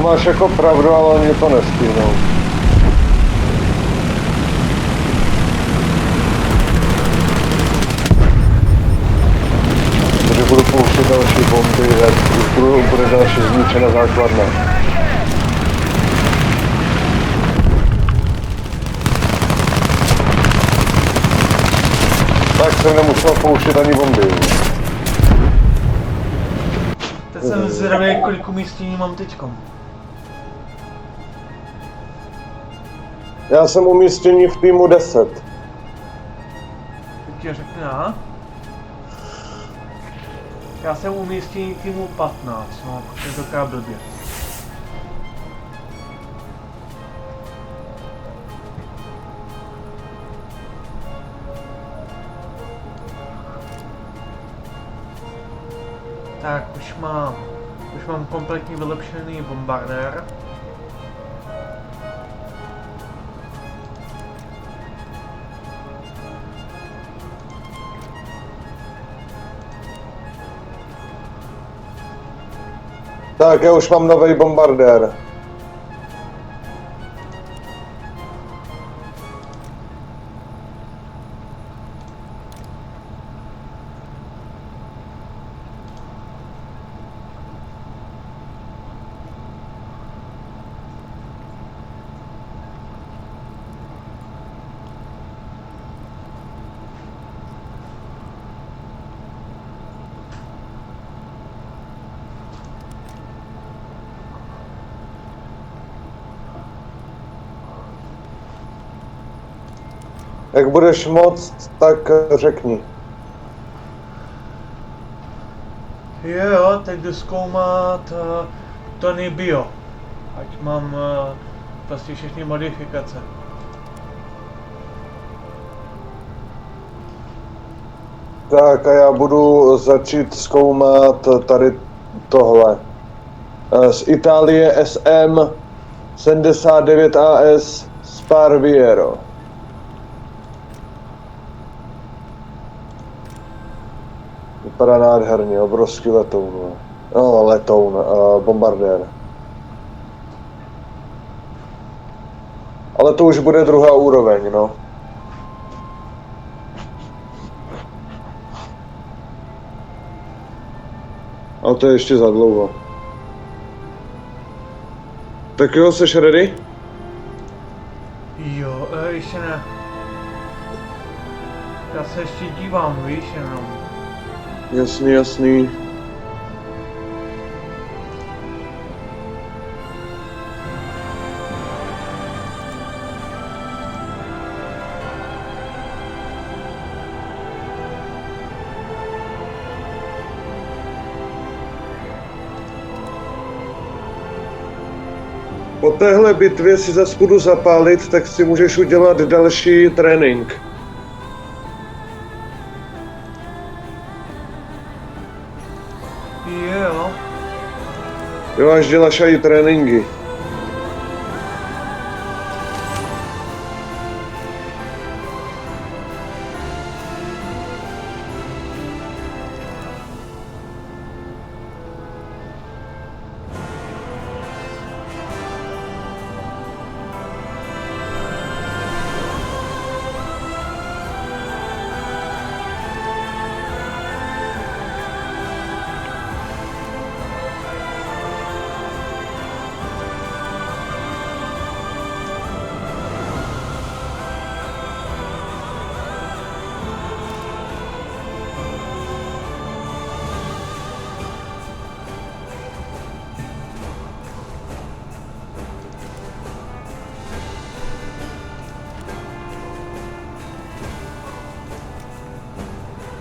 máš jako pravdu, ale oni to nestihnou. Protože budu pouštět další bomby, jak bude další zničená základna. Tak jsem nemusel pouštět ani bomby. Teď jsem zvědavý, kolik umístění mám teďkom. Já jsem umístění v týmu 10. Teď ti řekne, a? Já jsem umístění týmu 15, no, protože to taková blbě. Tak, už mám kompletně vylepšený bombardér. Tak, já už mám nový bombardér. Jak budeš moct, tak řekni. Jo, teď jdu zkoumat Tony Bio. Ať mám prostě všechny modifikace. Tak a já budu začít zkoumat tady tohle. Z Itálie SM 79 AS Sparviero. Vypadá nádherně, obrovský letoun. No, letoun, bombardér. Ale to už bude druhá úroveň, no. Ale to je ještě za dlouho. Tak jo, seš ready? Jo, ještě ne. Já se ještě dívám, víš, jenom. Jasný, jasný. Po téhle bitvě si zas budu zapálit, tak si můžeš udělat další trénink. Jo. Jo, až děláš i tréninky.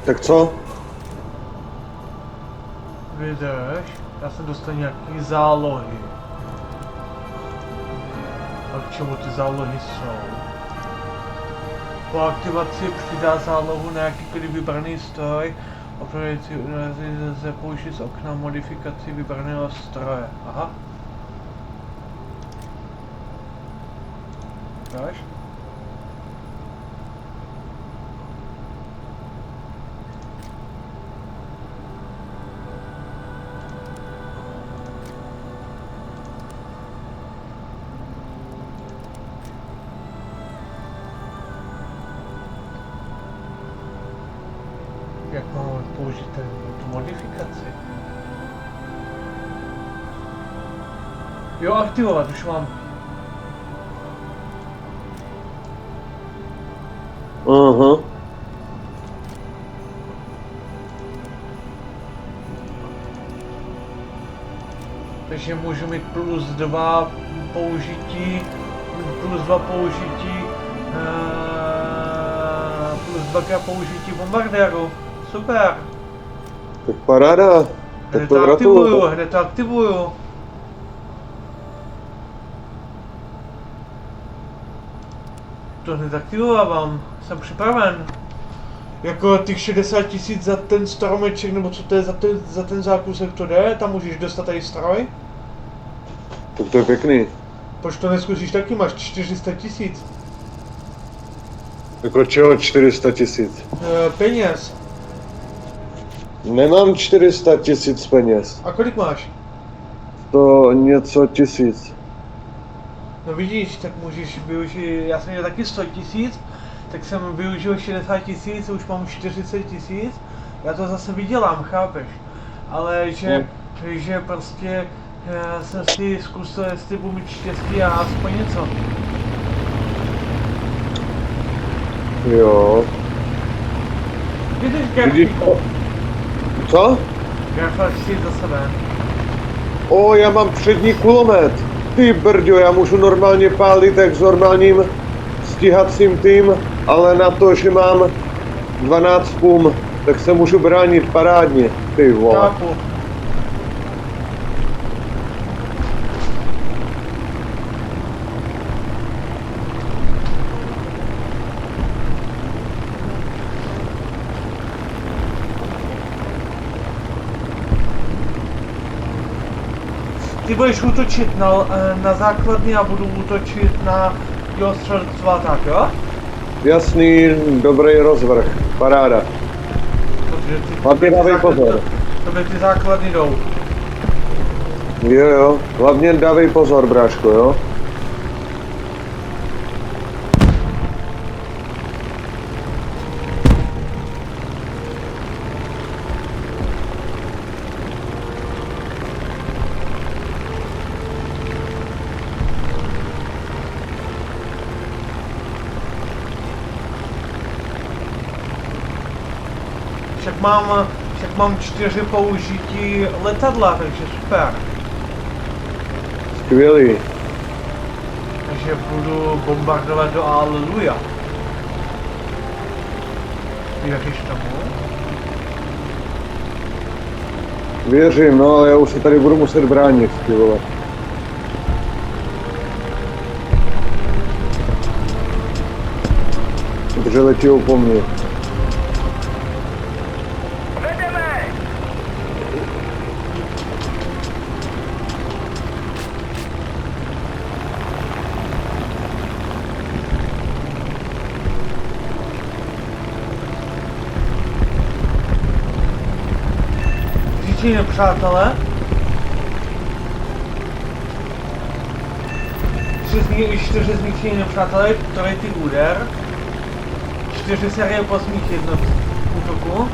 Tak co? Vydrž, já jsem dostal nějaký zálohy. A k čemu ty zálohy jsou? Po aktivaci přidá zálohu na jakýkoliv vybraný stroj. Opravující lze použít z okna modifikaci vybraného stroje. Aha. Dáš? použít tu modifikaci. Jo, aktivovat, už mám. Aha. Takže můžu mít plus 2 použití, plus 2 použití, plus 2 použití bombardéru. Super. Tak paráda. Tak Hned to to aktivuju, gratuluju. hned to aktivuju. To hned aktivovávám, jsem připraven. Jako těch 60 000 za ten stromeček, nebo co to je za ten zákusek to jde, tam můžeš dostat tady stroj. Tak to je pěkný. Proč to neskusíš taky, máš 400 000 Jako čeho 400 000? peněz. Nemám 400 000 peněz. A kolik máš? To něco tisíc. No vidíš, tak můžeš využít, já jsem měl taky 100 000, tak jsem využil 60 000, už mám 40 000, já to zase vydělám, chápeš? Ale že prostě jsem si zkusil, jestli budu mít štěstí a aspoň něco. Jo. Vidíš to? Co? Grafal si za sebe. O, já mám přední kulomet. Ty brďo, já můžu normálně pálit jak s normálním stíhacím tým, ale na to, že mám 12 pum, tak se můžu bránit parádně. Ty vole. Chápu. Ty budeš útočit na základny a budu útočit na dělostřelectva, tak jo? Jasný, dobrý rozvrh, paráda. Protože Hlavně dávej pozor. Tobě ty základny jdou. Jo, hlavně dávej pozor, bráško, jo? Však mám 4 použití letadla, takže super. Skvělý. Takže budu bombardovat do Aleluja. Věříš tomu? Věřím, no, ale já už se tady budu muset bránit, ty vole. Protože letí po mně. Vedeme! Říči nepřátelé. 4 zničení nepřátelé, trojitý úder. 4 série posmích jednot útoku.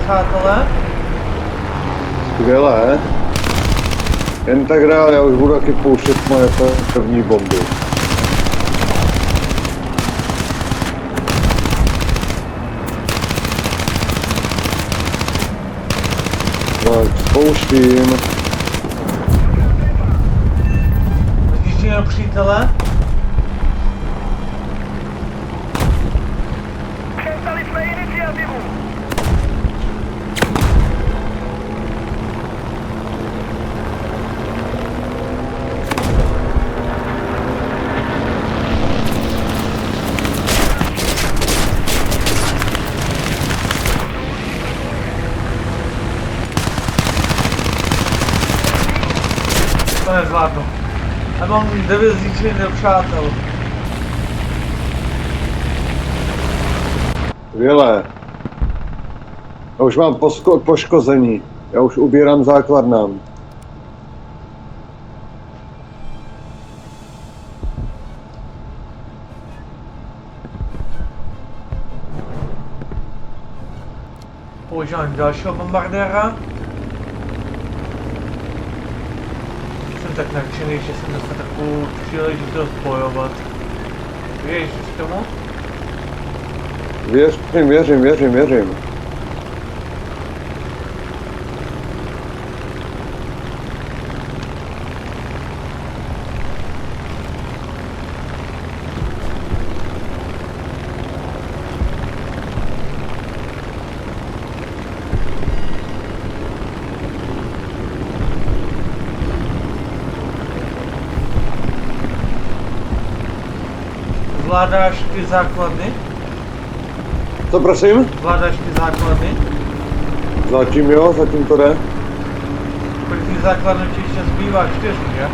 Přátelé, Skvělé. Jen tak dál, já už budu taky pouštět moje první bomby. Tak, spouštím. zničení nepřítele. Přestali jsme iniciativu! To nezvládnu. Já mám 9 zničených nepřátel. Skvělé. Já už mám poškození. Já už ubírám základnám. Používám dalšího bombardéra. Jsem tak nadšený, že jsem dostal takovou příležitost bojovat. Věříš tomu? Věřím. Zvládáš ty základny? Co prosím? Zvládáš ty základny? Zatím jo, zatím to jde. Kolik ty základny ti ještě zbývá? 4, že?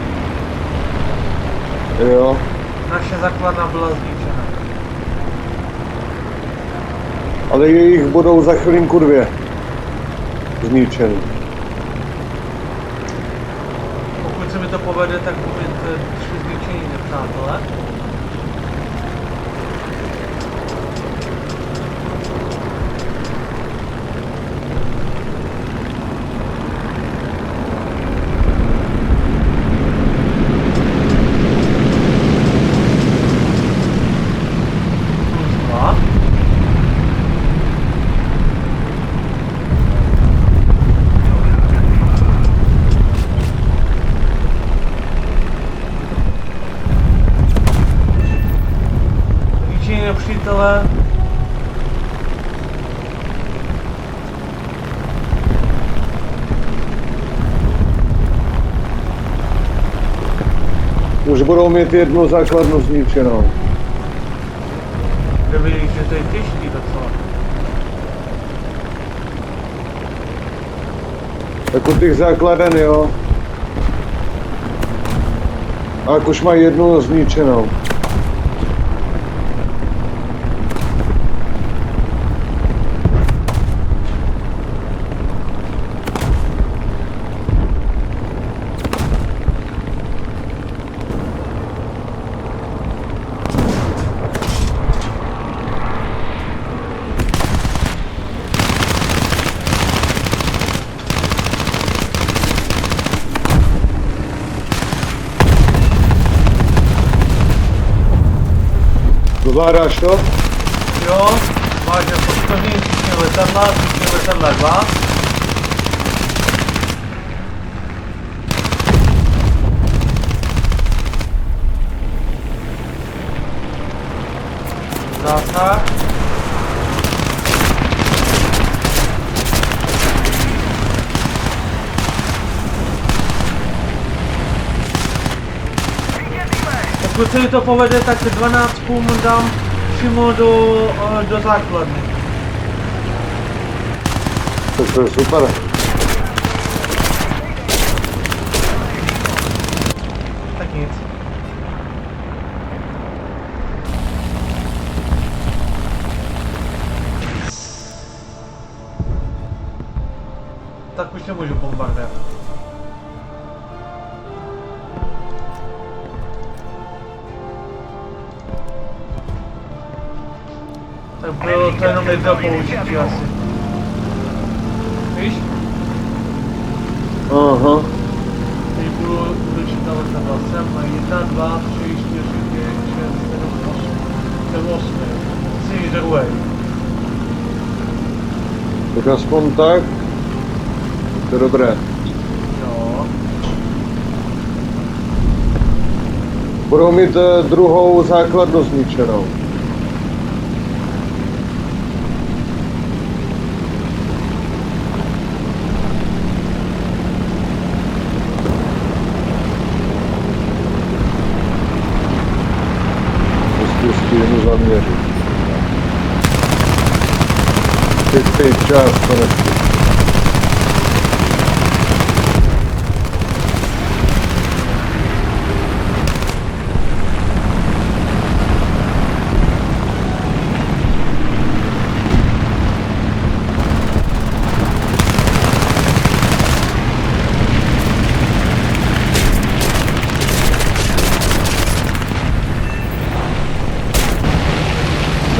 Jo. Naše základna byla zničena. Ale jejich budou za chvilinku 2 zničený. Pokud se mi to povede, tak budu mít 3 zničení nepřátelé. Nepřítele. Už budou mít 1 základnu zničenou. Kde vidíš, že to je těžký docela. Tak u těch základen jo. A jak už mají 1 zničenou. Zvládáš to? Jo, vážně poškození všichni letadla 2. Zásah. Pokud se mi to povede, tak 12 půl dám přímo do základny. Tak to je super. Tak nic. Tak už nemůžu bombardovat. Tak bylo to jenom jedno použití asi. Víš? Aha. Teď budu čítat letadla sem a 1, 2, 3, 4, 5, 6, 7, 8. Jsem 8. Jsi druhý. Tak aspoň tak. To je dobré. Jo. Budou mít 2. základnu zničenou. Zkusím zaměřit. Teď čas konečně.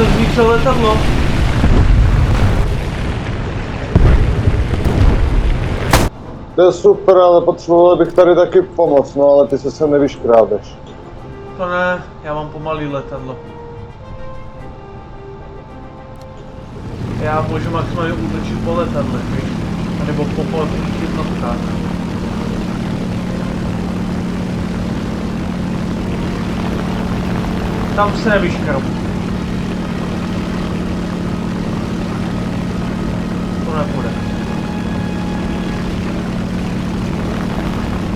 se zničil letadlo. To je super, ale potřeboval bych tady taky pomoc, no ale ty se sem nevyškrábeš. To ne, já mám pomalý letadlo. Já můžu maximálně útočit po letadle, víš? Nebo po politických jednotkách. Tam se nevyškrabu. To nepůjde.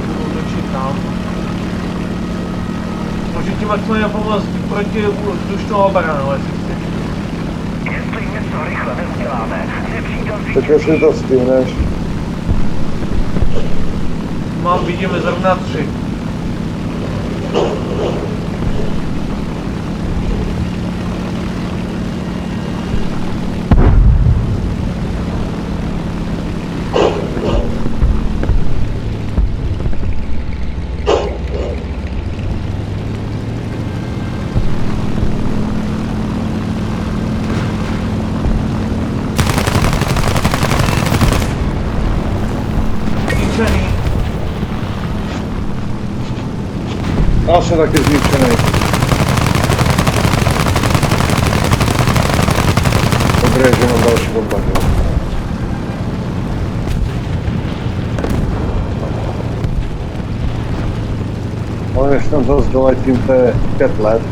Budu útočit tam. Můžu ti maximálně pomoct proti vzdušnou obranu, jestli chceš. Jestli něco rychle neuděláme, nepřítel Tak zvítězí. jestli to stihneš. Vidíme zrovna 3. Zničený. Já jsem taky zničený. Dobré, že mám další bombardu. Ale než tam zase doletím, to je 5 let.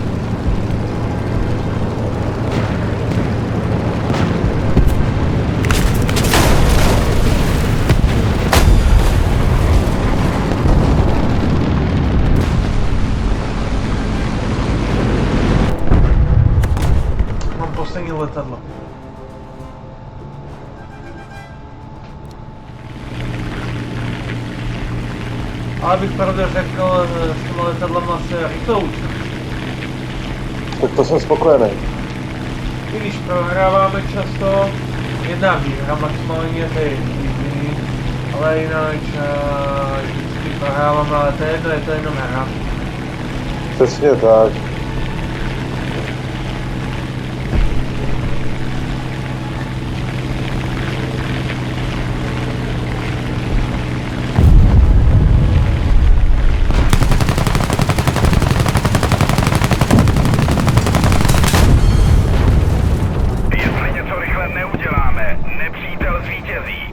Poslední letadlo. Ale bych pravdě řekl, s těma letadlama se rychle učím. Tak to jsem spokojený. I když prohráváme často, jedna výhra maximálně, to je jediný, ale jinak vždycky prohráváme, ale to je to jenom hra. Přesně tak. Jestli něco rychle neuděláme, nepřítel zvítězí.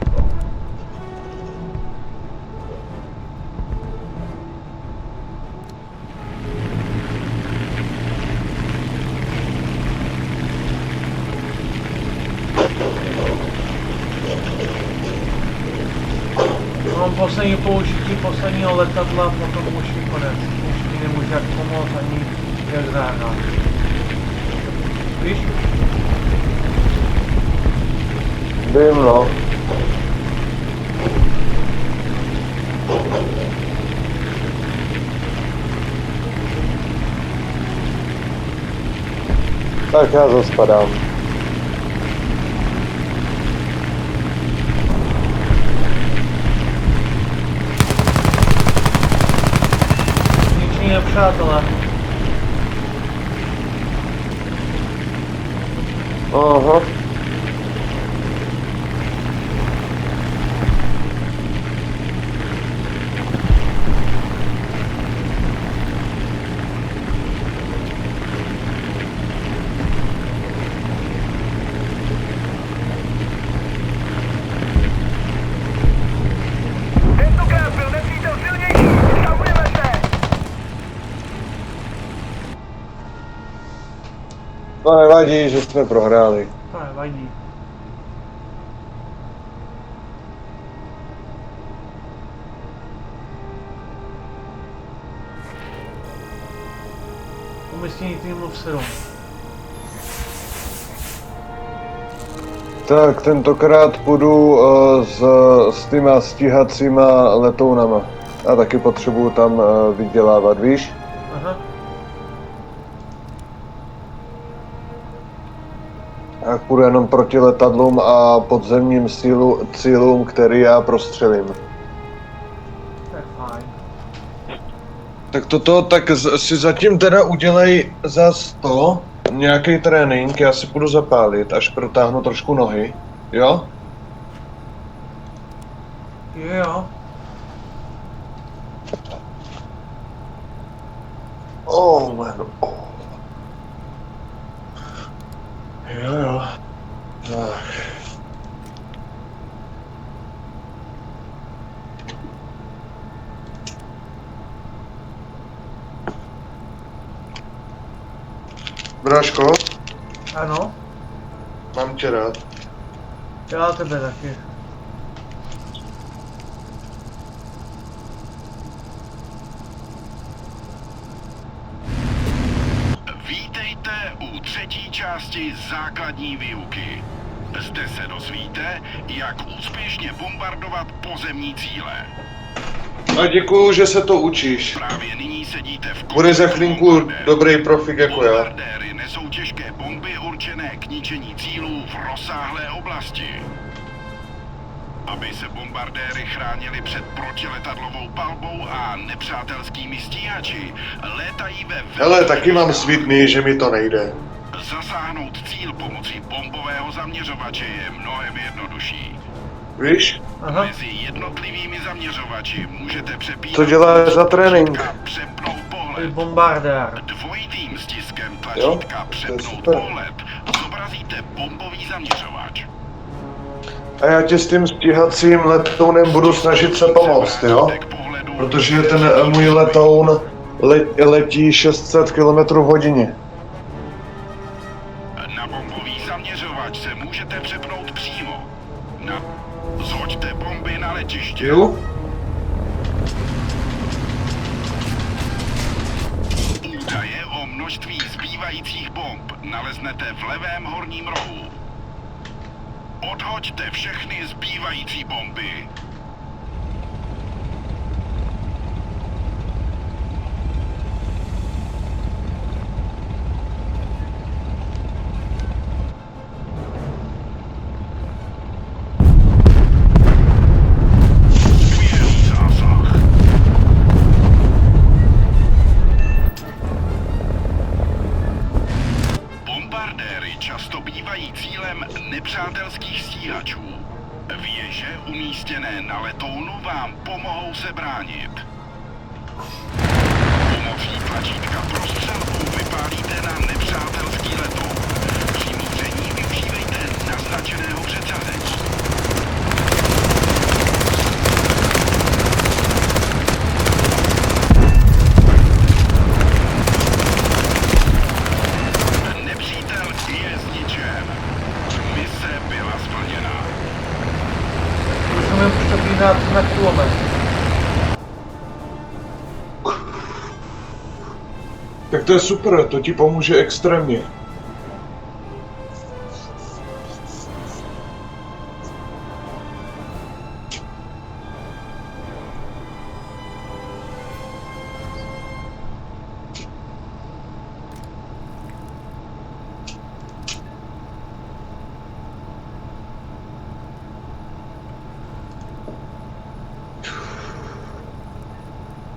Mám poslední použití posledního letadla, potom už je konec. Už mi nemůže jak pomoct ani jak zahrát. Víš? Vím, no. Tak já zase padám. Zničení nepřátelé. Aha. Tentokrát byl nepřítel silnější. Stavujeme se. To nevadí, že jsme prohráli. To nevadí. Umístění týmu v 7. Tak tentokrát půjdu s těma stíhacíma letounama. A taky potřebuju tam vydělávat, víš? Aha. Tak půjdu jenom proti letadlům a podzemním cílům, který já prostřelím. To je fajn. Tak si zatím teda udělej zas to. nějaký trénink, já si půjdu zapálit, až protáhnu trošku nohy, jo? Jo. Oh man, oh. Jo. Tak. Bráško, Ano, mám tě rád. já tebe taky. Vítejte u třetí části základní výuky. Zde se dozvíte, jak úspěšně bombardovat pozemní cíle. A děkuju, že se to učíš. Právě nyní sedíte v Bude za chvilinku dobrý profik jako já. Bombardéry nesou těžké bomby určené k ničení cílů v rozsáhlé oblasti. Aby se bombardéry chránili před protiletadlovou palbou a nepřátelskými stíhači, létají ve Hele, taky mám svítný, že mi to nejde. Zasáhnout cíl pomocí bombového zaměřovače je mnohem jednodušší. Víš? Aha. Mezi jednotlivými zaměřovači můžete přepínat Co děláš za trénink? a přepnout Ty pohled. bombardér. Dvojitým stiskem Jo, tlačítka to je přepnout super. pohled zobrazíte bombový zaměřovač. A já ti s tím stíhacím letounem budu snažit se pomoct, jo? K pohledu Protože ten můj letoun letí 600 km/h. na bombový zaměřovač se můžete přepnout přímo. Zhoďte bomby na letiště. Jo? Údaje o množství zbývajících bomb naleznete v levém horním rohu. Odhoďte všechny zbývající bomby. Skvělý zásah. Bombardéry často bývají cílem nepřátelských stíhačů. Věže umístěné na letounu vám pomohou se bránit. Pomocí tlačítka prostřelku vypálíte na nepřátelský letoun. Při míření využívejte naznačeného přecazení. Nepřítel je zničen. Mise byla splněna. Musíme přepínat na kulomet. Tak to je super, to ti pomůže extrémně.